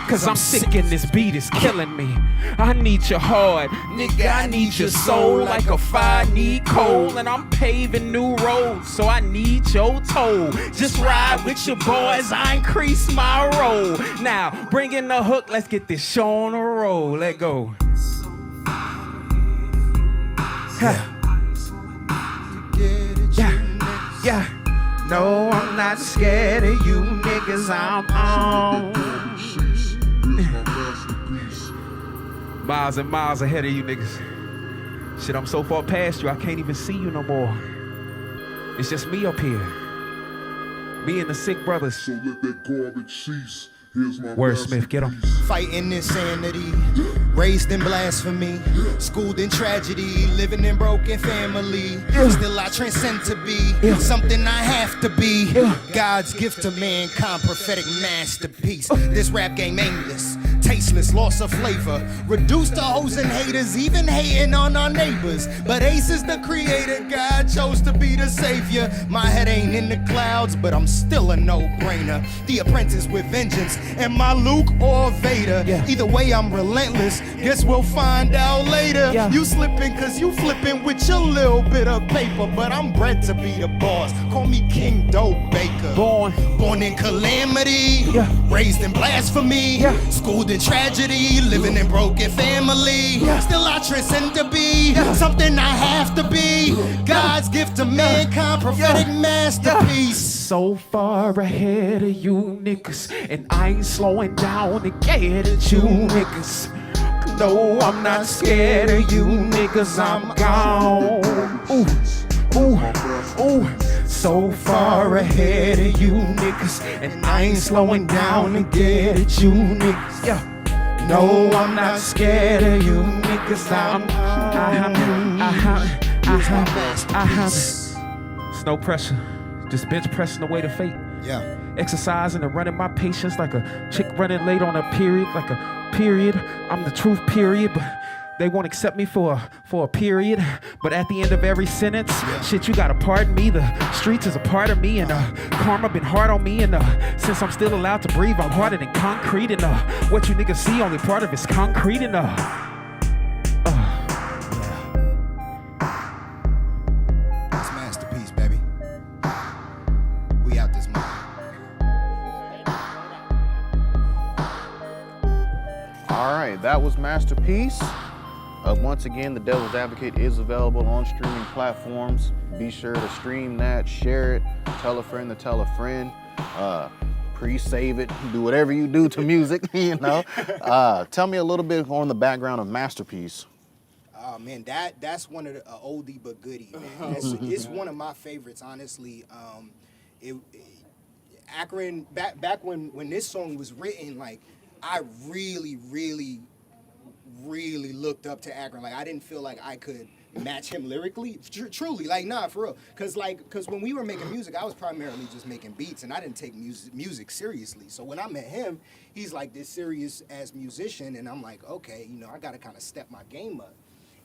Cause I'm sick and this beat is killing me. I need your heart, nigga, I need your soul. Like a fire need coal. And I'm paving new roads, so I need your toll. Just ride with your boys, I increase my roll. Now, bring in the hook, let's get this show on the roll. Let go. Yeah. No, I'm not scared of you niggas, I'm on. Miles and miles ahead of you niggas. Shit, I'm so far past you, I can't even see you no more. It's just me up here. Me and the sick brothers. So let that garbage cease. Here's my Wordsmith, get him. Fighting insanity, raised in blasphemy, schooled in tragedy, living in broken family. Still I transcend to be something I have to be. God's gift to mankind, prophetic masterpiece. This rap game aimless, tasteless, loss of flavor, reduced to hoes and haters, even hating on our neighbors. But Ace is the creator, God chose to be the savior. My head ain't in the clouds, but I'm still a no-brainer. The apprentice with vengeance, and my Luke or Vader. Either way, I'm relentless. Guess we'll find out later. You slipping cause you flipping with your little bit of paper. But I'm bred to be the boss. Call me King Dope Baker. Born in calamity. Raised in blasphemy. Schooled in tragedy. Living in broken family. Still I transcend to be something I have to be. God's gift to mankind, prophetic masterpiece. So far ahead of you niggas, and I ain't slowing down to get at you niggas. No, I'm not scared of you niggas, I'm gone. Ooh. So far ahead of you niggas, and I ain't slowing down to get at you niggas. No, I'm not scared of you niggas, It's no pressure. Just bench pressing away to fate. Exercising and running my patience like a chick running late on a period, like a period. I'm the truth, period, but they won't accept me for a period. But at the end of every sentence, shit, you gotta pardon me. The streets is a part of me, and karma been hard on me. And since I'm still allowed to breathe, I'm harder than concrete. And what you niggas see, only part of it's concrete. And It's masterpiece, baby. We out this month. All right, that was Masterpiece. Once again, The Devil's Advocate is available on streaming platforms. Be sure to stream that, share it, tell a friend to tell a friend. Pre-save it, do whatever you do to music, you know. Tell me a little bit on the background of Masterpiece. Oh man, that's one of the oldie but goodie, man. It's one of my favorites, honestly. Akron, back when this song was written, like I really looked up to Akron. Like I didn't feel like I could match him lyrically, truly, like nah, for real. Cause when we were making music, I was primarily just making beats, and I didn't take music seriously. So when I met him, he's like this serious ass musician, and I'm like, okay, you know, I gotta kind of step my game up.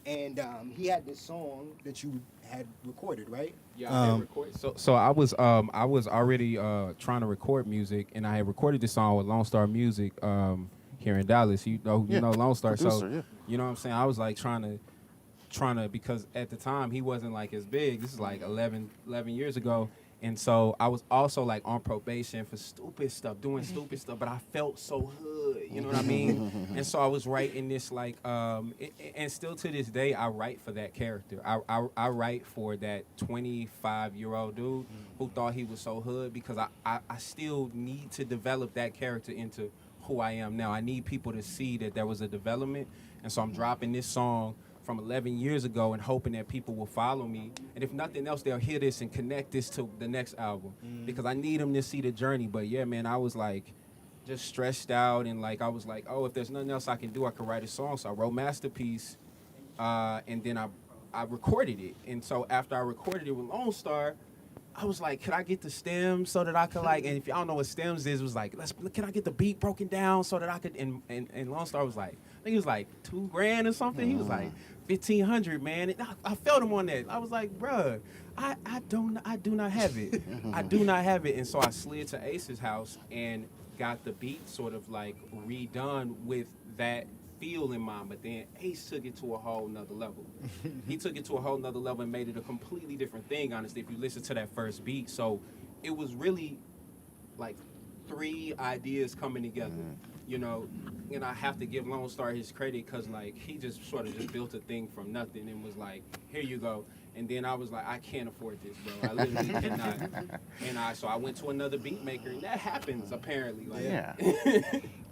And he had this song that you had recorded, right? Yeah, I had recorded. So I was already trying to record music, and I had recorded this song with Lone Star Music here in Dallas. You know Lone Star. Producer, So yeah. you know what I'm saying? I was like trying to because at the time he wasn't like as big. This is like 11 years ago. And so I was also like on probation for stupid stuff, doing stupid stuff, but I felt so hood, you know what I mean? And so I was writing this like, and still to this day, I write for that character. I write for that 25-year-old dude who thought he was so hood, because I still need to develop that character into who I am now. I need people to see that there was a development. And so I'm dropping this song from 11 years ago and hoping that people will follow me. And if nothing else, they'll hear this and connect this to the next album, because I need them to see the journey. But yeah, man, I was like just stressed out, and like I was like, oh, if there's nothing else I can do, I could write a song. So I wrote Masterpiece, and then I recorded it. And so after I recorded it with Lone Star, I was like, could I get the stems so that I could like, and if y'all don't know what stems is, it was like, can I get the beat broken down so that I could, and Lone Star was like, I think it was like $2,000 or something. He was like, 1,500, man. And I felt him on that. I was like, bruh, I do not have it. I do not have it. And so I slid to Ace's house and got the beat sort of like redone with that feel in mind. But then Ace took it to a whole nother level. He took it to a whole nother level and made it a completely different thing, honestly, if you listen to that first beat. So it was really like 3 ideas coming together, you know. And I have to give Lone Star his credit, because like he just sort of just built a thing from nothing and was like, here you go. And then I was like, I can't afford this, bro. I literally cannot. And so I went to another beat maker, and that happens apparently. Like, yeah.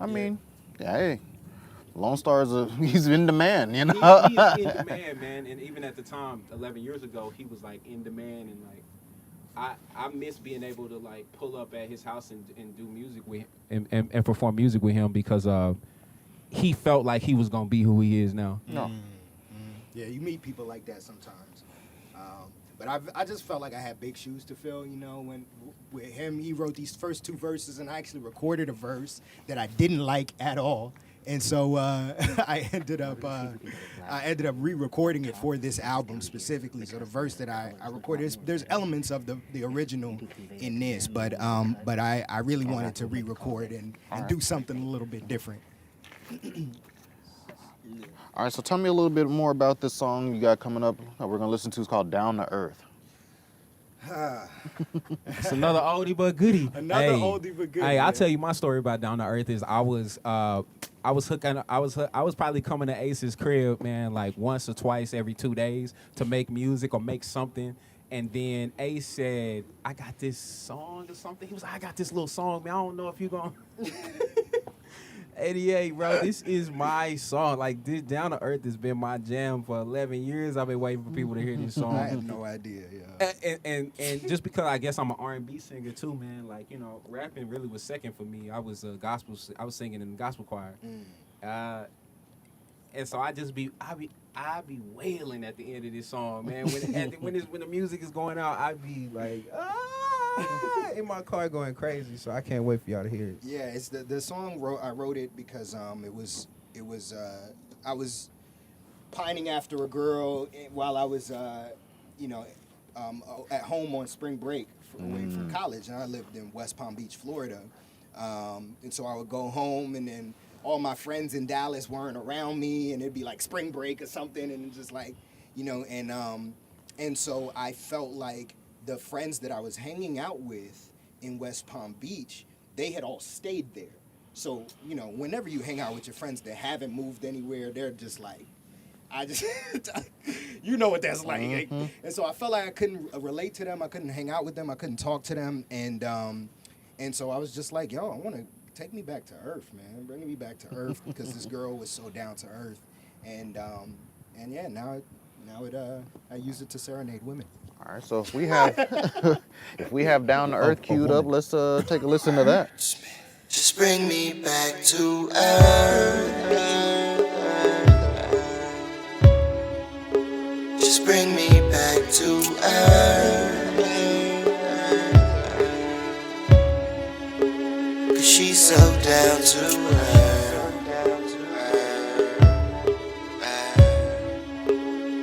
I mean, yeah, hey, Lone Star he's in demand, you know. He's in demand, man. And even at the time, 11 years ago, he was like in demand, and like I miss being able to like pull up at his house and do music with him and perform music with him, because he felt like he was gonna be who he is now. No. Yeah, you meet people like that sometimes. But I just felt like I had big shoes to fill, you know. When with him, he wrote these first 2 verses, and I actually recorded a verse that I didn't like at all. And so I ended up re-recording it for this album specifically. So the verse that I recorded, there's elements of the original in this, but I really wanted to re-record and do something a little bit different. All right, so tell me a little bit more about this song you got coming up that we're gonna listen to. It's called Down to Earth. It's another oldie but goodie. Oldie but goodie. Hey, I'll tell you my story about Down to Earth is I was probably coming to Ace's crib, man, like once or twice every 2 days to make music or make something. And then Ace said, I got this song or something. He was like, I got this little song, man. I don't know if you're going to 88, bro, this is my song. Like, this Down to Earth has been my jam for 11 years. I've been waiting for people to hear this song. I have no idea, yeah. And just because I guess I'm an R&B singer too, man. Like, you know, rapping really was second for me. I was I was singing in the gospel choir. And so I be wailing at the end of this song, man. When the music is going out, I be like, in my car going crazy. So I can't wait for y'all to hear it. Yeah, it's the song. I wrote it because it was I was pining after a girl while I was at home on spring break away from college, and I lived in West Palm Beach, Florida. And so I would go home, and then all my friends in Dallas weren't around me, and it'd be like spring break or something, and just like, you know, and so I felt like the friends that I was hanging out with in West Palm Beach, they had all stayed there. So, you know, whenever you hang out with your friends that haven't moved anywhere, they're just like, I just, you know what that's like. And so I felt like I couldn't relate to them. I couldn't hang out with them. I couldn't talk to them. And so I was just like, yo, I want to take me back to earth, man. Bring me back to earth because this girl was so down to earth. And yeah, now I use it to serenade women. All right, so if we have Down to Earth queued up, let's take a listen to that. Just bring me back to earth. Just bring me back to earth. 'Cause she's so down to earth.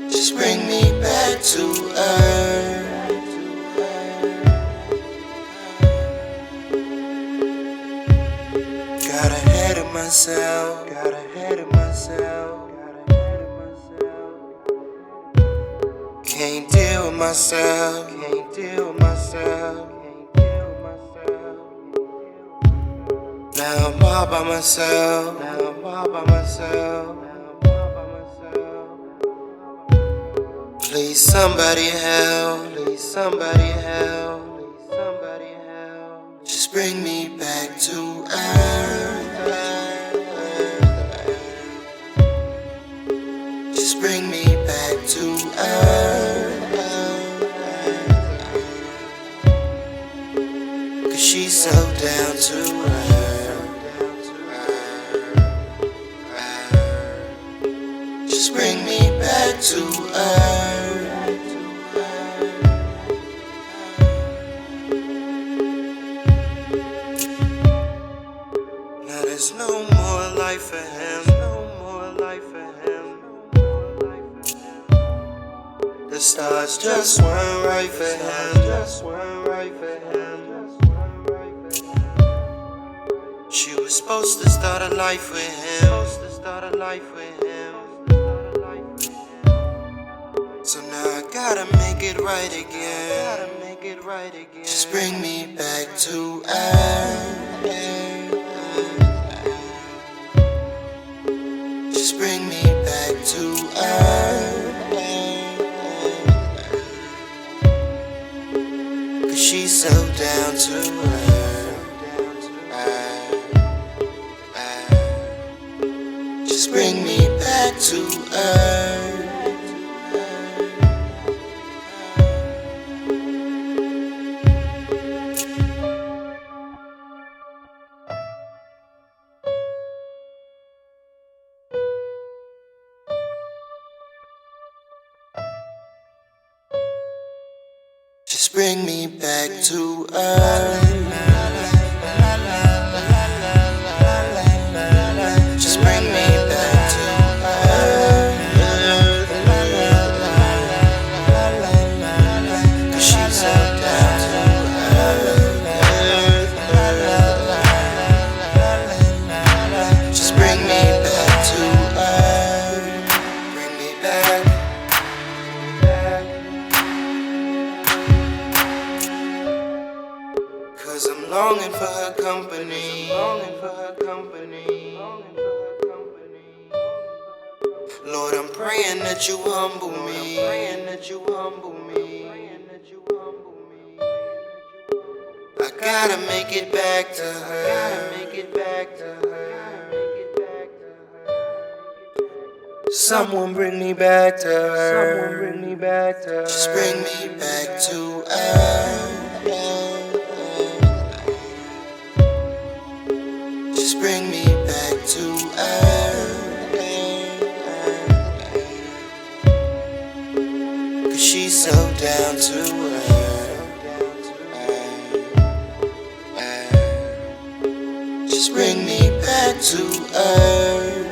Just bring me back to earth. Got ahead of myself. Got ahead of myself. Can't deal with myself. Can't deal with myself. Now I'm all by myself. Now I'm all by myself. Please somebody help. Please somebody help. Please somebody help. Just bring me back to earth. Just bring me back to earth. 'Cause she's so down to earth. Just bring me back to earth. Now there's no more life for him. No more life for him. The stars just weren't right for him. Just weren't right for him. She was supposed to start a life with him. Supposed to start a life with him. So now I gotta make it right again. Gotta make it right again. Just bring me back to earth. Just bring me back to earth. 'Cause she's so down to earth. Just bring me back to earth. Just bring me back to earth. Just bring me back to earth. 'Cause she's so down to earth. Just bring me back to earth. Bring me back. Cause I'm longing for her company. Longing for her company. Lord, I'm praying that you humble me. Praying that you humble me. I gotta make it back to her. Gotta make it back to her. Someone bring me back to her. Someone bring me back to her. Just bring me back to earth. Just bring me back to earth. 'Cause she's so down to earth. Just bring me back to earth.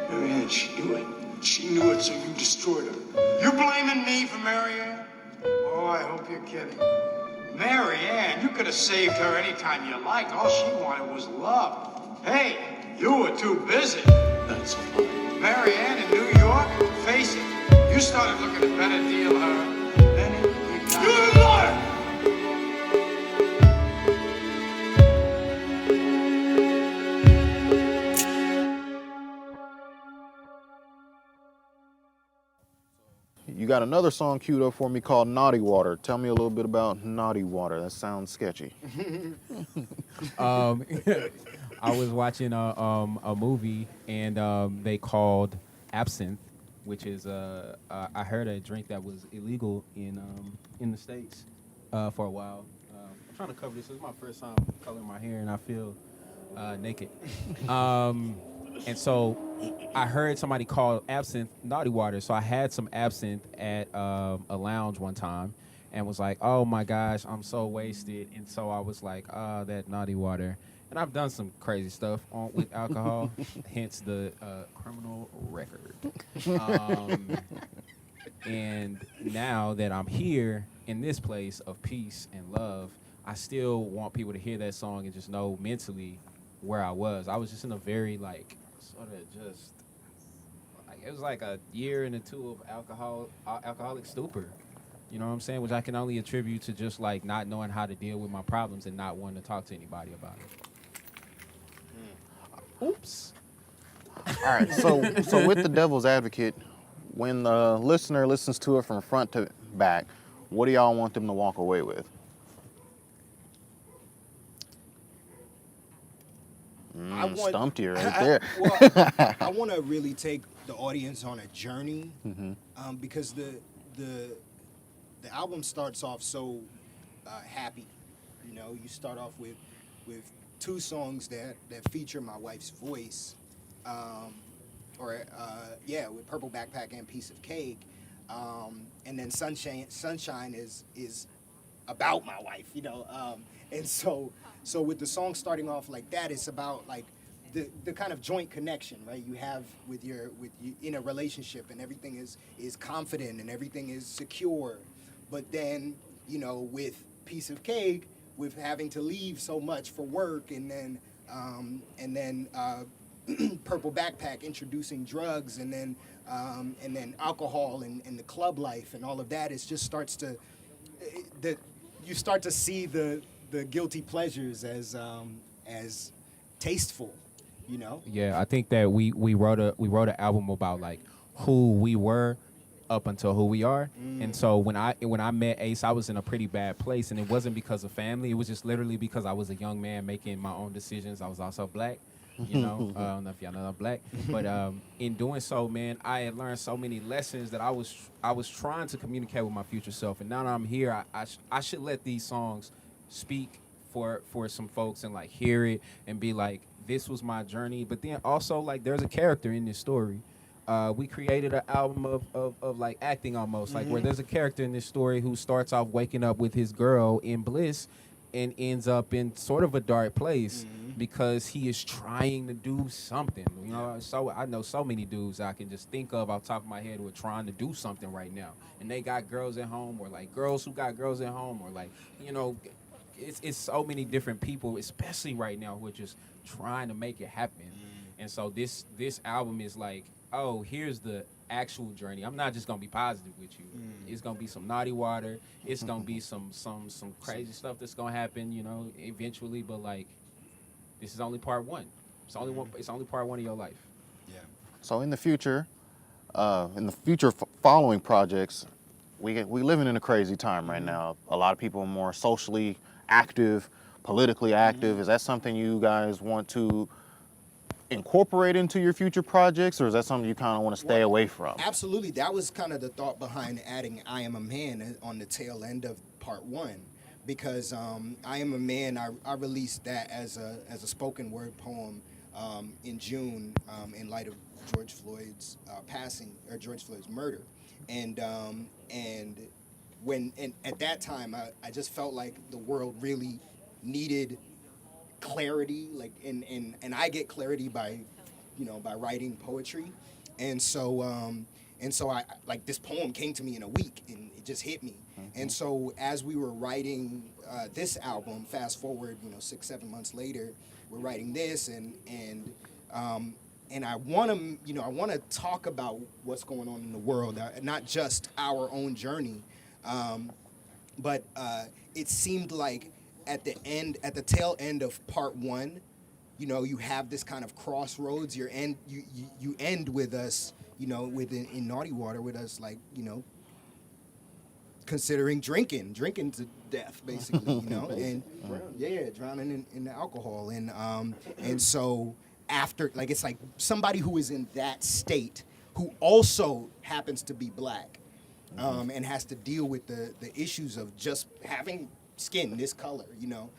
Marianne, she knew it. She knew it, so you destroyed her. You blaming me for Marianne? Oh, I hope you're kidding. Marianne, you could have saved her anytime you liked. All she wanted was love. Hey, you were too busy. That's funny. Marianne in New York, face it, you started looking a better deal her. Then you liar! got another song queued up for me called Naughty Water. Tell me a little bit about Naughty Water. That sounds sketchy. I was watching a movie and they called absinthe, which is I heard a drink that was illegal in the States for a while. I'm trying to cover this. This is my first time coloring my hair and I feel naked. And so I heard somebody call absinthe naughty water. So I had some absinthe at a lounge one time and was like, oh my gosh, I'm so wasted. And so I was like, that naughty water. And I've done some crazy stuff with alcohol, hence the criminal record. And now that I'm here in this place of peace and love, I still want people to hear that song and just know mentally where I was. I was just in a very sort of just it was like a year and two of alcoholic stupor. You know what I'm saying? Which I can only attribute to just not knowing how to deal with my problems and not wanting to talk to anybody about it. Oops. All right, so with the Devil's Advocate, when the listener listens to it from front to back, what do y'all want them to walk away with? Stumped you right there. I want to really take the audience on a journey, because the album starts off so happy. You know, you start off with two songs that feature my wife's voice, with Purple Backpack and Piece of Cake, and then Sunshine is about my wife, you know, and so with the song starting off like that, it's about the kind of joint connection, right? You have with you in a relationship, and everything is confident and everything is secure, but then with Piece of Cake, with having to leave so much for work, and then Purple Backpack introducing drugs, and then alcohol and the club life and all of that, it just starts to you start to see the guilty pleasures as tasteful, you know? Yeah, I think that we wrote an album about who we were up until who we are. And so when I met Ace, I was in a pretty bad place, and it wasn't because of family. It was just literally because I was a young man making my own decisions. I was also black. You know, I don't know if y'all know I'm black, but in doing so, man, I had learned so many lessons that I was trying to communicate with my future self. And now that I'm here, I should let these songs speak for some folks and hear it and be like, this was my journey. But then also there's a character in this story. We created an album of acting almost, where there's a character in this story who starts off waking up with his girl in bliss and ends up in sort of a dark place because he is trying to do something. You know, so I know so many dudes I can just think of off the top of my head who are trying to do something right now, and they got girls at home, or girls who got girls at home, or it's so many different people, especially right now, who are just trying to make it happen. And so this album is oh, here's the actual journey. I'm not just gonna be positive with you. It's gonna be some naughty water. It's gonna be some crazy stuff that's gonna happen, eventually. But this is only part one. It's only one. It's only part one of your life. Yeah. So in the future, following projects, we living in a crazy time right now. A lot of people are more socially active, politically active. Is that something you guys want to incorporate into your future projects, or is that something you kind of want to stay away from? Absolutely. That was kind of the thought behind adding I Am a Man on the tail end of part one, because I Am a Man, I released that as a spoken word poem in June in light of George Floyd's passing, or George Floyd's murder. And at that time, I just felt like the world really needed clarity, and I get clarity by writing poetry, and so I this poem came to me in a week, and it just hit me. And so as we were writing this album, fast forward 6-7 months later, we're writing this, and I want to talk about what's going on in the world, not just our own journey, but it seemed like at the tail end of part one, you have this kind of crossroads. You end with us, in Naughty Water with us, considering drinking to death, basically, you know, and drowning in the alcohol, and so after, like, it's like somebody who is in that state who also happens to be black, and has to deal with the issues of just having skin this color, you know.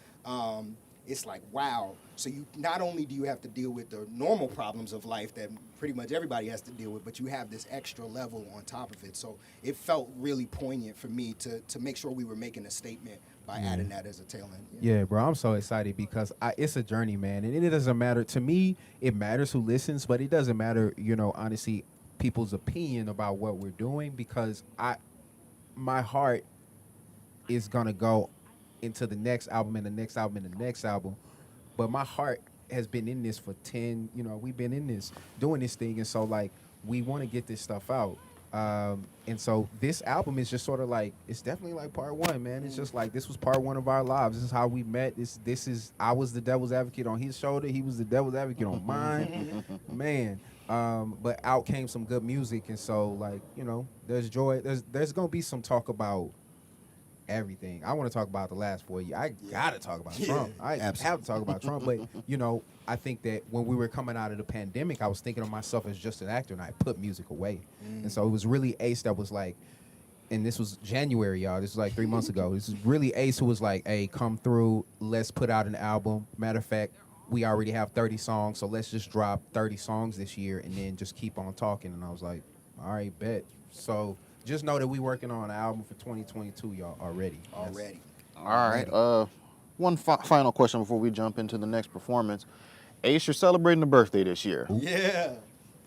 It's like, wow. So you not only do you have to deal with the normal problems of life that pretty much everybody has to deal with, but you have this extra level on top of it. So it felt really poignant for me to make sure we were making a statement by adding that as a tail end. Yeah, bro, I'm so excited because it's a journey, man, and it doesn't matter to me. It matters who listens, but it doesn't matter, you know, honestly, people's opinion about what we're doing, because my heart is gonna go into the next album and the next album and the next album, but my heart has been in this for 10, you know, we've been in this doing this thing, and so like we want to get this stuff out, and so this album is just sort of like, it's definitely like part one, man. It's just like, this was part one of our lives. This is how we met. This is, I was the devil's advocate on his shoulder, he was the devil's advocate on mine, man. But out came some good music, and so, like, you know, there's joy. There's gonna be some talk about everything. I want to talk about the last 4 years. I gotta talk about Trump. I have to talk about Trump. But you know, I think that when we were coming out of the pandemic, I was thinking of myself as just an actor, and I put music away. And so it was really Ace that was like, and this was January, y'all. This was like 3 months ago. This is really Ace who was like, "Hey, come through. Let's put out an album. Matter of fact, we already have 30 songs, so let's just drop 30 songs this year and then just keep on talking." And I was like, all right, bet. So just know that we working on an album for 2022, y'all, already. All right. One final question before we jump into the next performance. Ace, you're celebrating a birthday this year. Yeah.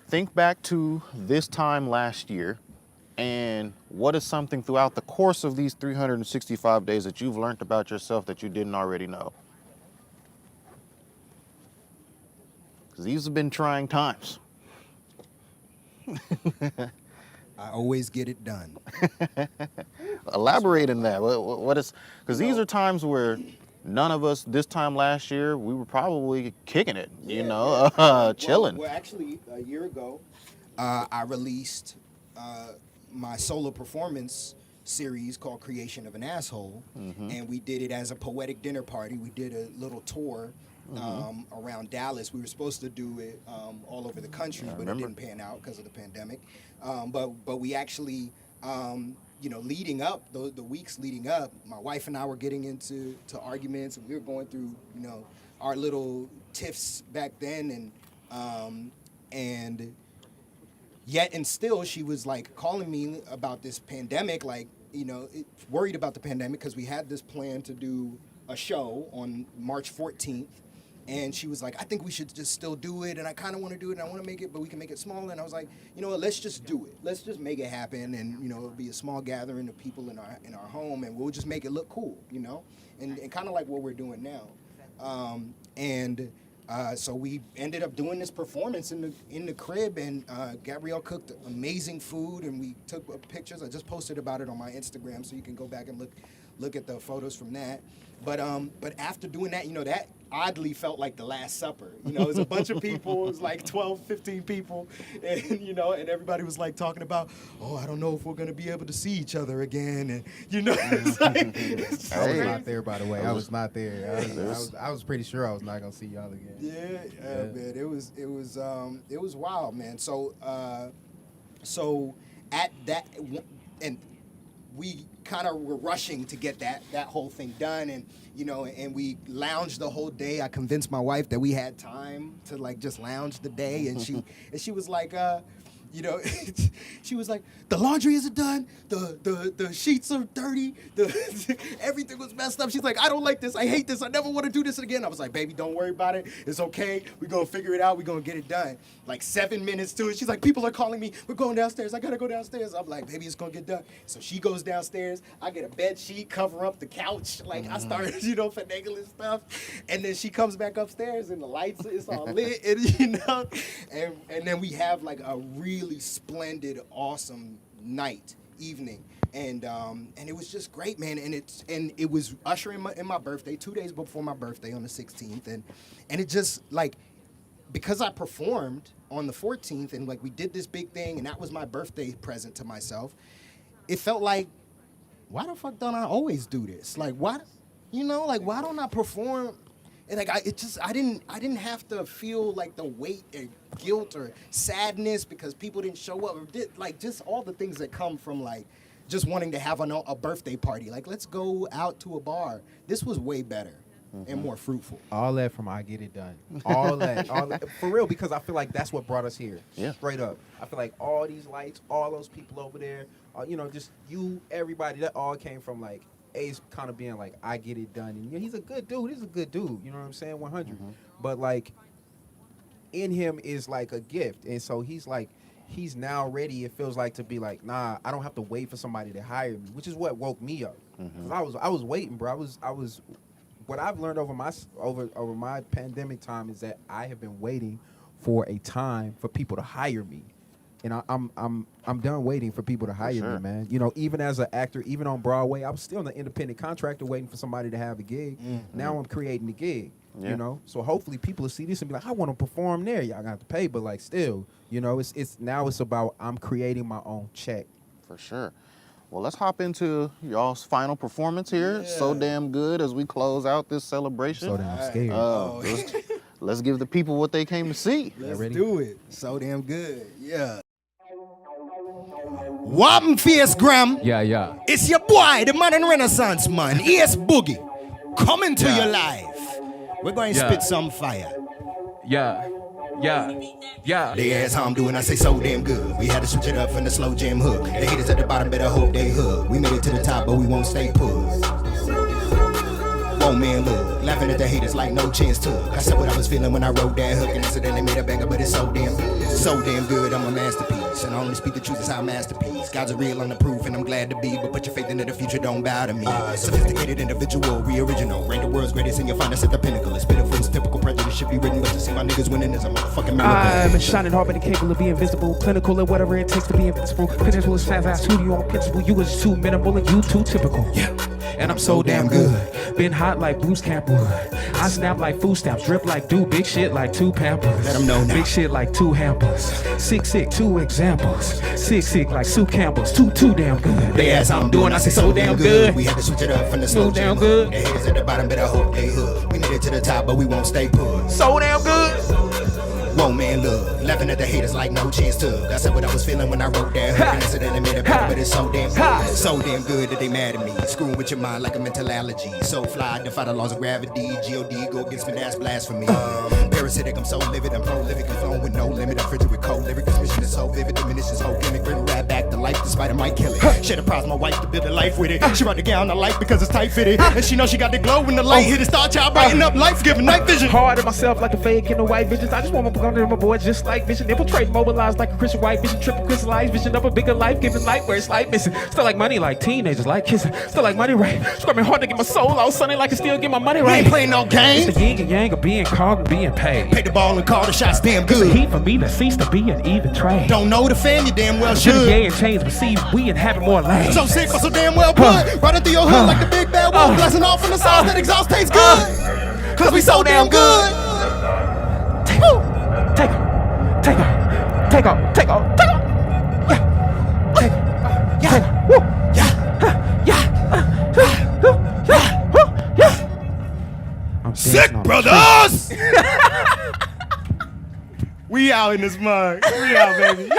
Think back to this time last year, and what is something throughout the course of these 365 days that you've learned about yourself that you didn't already know? Because these have been trying times. I always get it done. Elaborate on that. What is, because these are times where none of us this time last year, we were probably kicking it, chilling. Well, actually, a year ago, I released my solo performance series called Creation of an Asshole, and we did it as a poetic dinner party. We did a little tour around Dallas. We were supposed to do it all over the country, but it didn't pan out because of the pandemic. But we actually, leading up, the weeks leading up, my wife and I were getting into arguments, and we were going through, our little tiffs back then, and yet and still she was like calling me about this pandemic, like, worried about the pandemic, because we had this plan to do a show on March 14th. And she was like, I think we should just still do it, and I kind of want to do it, and I want to make it, but we can make it smaller. And I was like, you know what, let's just do it. Let's just make it happen, and, it'll be a small gathering of people in our home, and we'll just make it look cool, and kind of like what we're doing now. So we ended up doing this performance in the crib, and Gabrielle cooked amazing food, and we took pictures. I just posted about it on my Instagram, so you can go back and look at the photos from that. But after doing that, that oddly felt like the Last Supper. It was a bunch of people. It was like 12, 15 people, and and everybody was like talking about, I don't know if we're gonna be able to see each other again, and it's like, I was not there, by the way. I was not there. I was pretty sure I was not gonna see y'all again. Yeah, man. It was wild, man. So at that, and we kind of were rushing to get that whole thing done, and and we lounged the whole day. I convinced my wife that we had time to like just lounge the day, and she was like, she was like, the laundry isn't done, the sheets are dirty, everything was messed up. She's like, I don't like this, I hate this, I never want to do this again. I was like, baby, don't worry about it, it's okay, we're gonna figure it out, we're gonna get it done. Like 7 minutes to it, she's like, people are calling me, we're going downstairs, I gotta go downstairs. I'm like, baby, it's gonna get done. So she goes downstairs, I get a bed sheet, cover up the couch, like I started, finagling stuff, and then she comes back upstairs and the lights, it's all lit, and then we have like a really splendid, awesome evening, and it was just great, man. And it was ushering in my birthday, 2 days before my birthday on the 16th, and it just like, because I performed on the 14th, and like we did this big thing, and that was my birthday present to myself. It felt like why the fuck don't I always do this? Like, why, you know, like, why don't I perform? And like, I didn't have to feel like the weight or guilt or sadness because people didn't show up, or like just all the things that come from like just wanting to have a birthday party. Like, let's go out to a bar. This was way better and more fruitful. All that from I Get It Done. All that. For real, because I feel like that's what brought us here. Yeah. Straight up. I feel like all these lights, all those people over there, you know, just you, everybody, that all came from like Ace kind of being like, I get it done. And you know, he's a good dude. He's a good dude. You know what I'm saying? 100. But like, in him is like a gift. And so he's like, he's now ready, it feels like, to be like, nah, I don't have to wait for somebody to hire me, which is what woke me up. 'Cause I was waiting, bro. I was what I've learned over my pandemic time is that I have been waiting for a time for people to hire me. And I'm done waiting for people to hire me, man. You know, even as an actor, even on Broadway, I was still an independent contractor waiting for somebody to have a gig. Now I'm creating the gig, you know. So hopefully people will see this and be like, I want to perform there. Y'all gonna have to pay, but like still, you know, it's about I'm creating my own check. For sure. Well, let's hop into y'all's final performance here. So Damn Good, as we close out this celebration. So damn scared. Let's give the people what they came to see. Let's do it. So Damn Good. Yeah. Whopping Fierce Graham. Yeah. It's your boy, the modern renaissance man, ES Boogie, coming to your life. We're going to spit some fire. Yeah. They ask how I'm doing, I say so damn good. We had to switch it up from the slow jam hook. The haters at the bottom better hope they hook. We made it to the top, but we won't stay put. Whoa, man, look, laughing at the haters like no chance took. I said what I was feeling when I wrote that hook, and incidentally made a banger, but it's so damn good, I'm a masterpiece. And I only speak the truth, it's how masterpiece. God's a real on the proof, and I'm glad to be, but put your faith into the future, don't bow to me. Sophisticated individual, re-original, rank the world's greatest, and you'll find us at the pinnacle. It's pitiful, it's typical prejudice should be written, but to see my niggas winning is a motherfucking miracle. I'm shining hard, but capable of being visible, clinical, or whatever it takes to be invincible. Potential is fast, ass who you on principle. You was too minimal, and you too typical. Yeah. And I'm so damn good. Been hot like Bruce Camp wood. I snap like food stamps, drip like do big shit like 2 Pampers. Let them know now. Big shit like 2 hampers. Sick, 2 examples. Sick like Sue Campbell's. Too damn good. They ask how I'm doing, I say so damn good. We had to switch it up from the slow jam hook. The haters at the bottom better hope they hook. We made it to the top, but we won't stay put. So damn good. Whoa, man, look, laughing at the haters like no chance took. I said what I was feeling when I wrote that hook, and incidentally made it better, but it's so damn good. So damn good that they mad at me, screwing with your mind like a mental allergy. So fly, I defy the laws of gravity. G.O.D. go against me, that's blasphemy. Parasitic, I'm so livid, I'm prolific, I'm flowing with no limit. I'm frigid with cold lyric, this mission is so vivid, diminishes whole gimmick. Bring rap back to life, despite it might kill it. Share the prize, my wife to build a life with it. She brought the gown I like because it's tight fitted, and she knows she got the glow when the light hit it. Star child brighten up life, giving night vision. Hard at myself like a fake in the white visions. I just want to go my boy just like vision. Infiltrate, mobilized like a Christian white vision. Triple crystallized vision of a bigger life, giving light where it's light missing. Still like money like teenagers, like kissing. Still like money right. Scrubbing hard to get my soul out Sunday like I still get my money right. We ain't playing no games. It's the yin and yang of being called and being paid. Pay the ball and call the shots damn good. It's the heat for me to cease to be an even trade. Don't know the fan, you damn well should. Yeah, and change, but see, we ain't having more lanes. So sick or so damn well put. Right into your hood like the big bad wolf. Blasting off from the sauce that exhaust tastes good. Cause we so damn good. Take off. I'm sick, brothers. We out in this mug. We out, baby.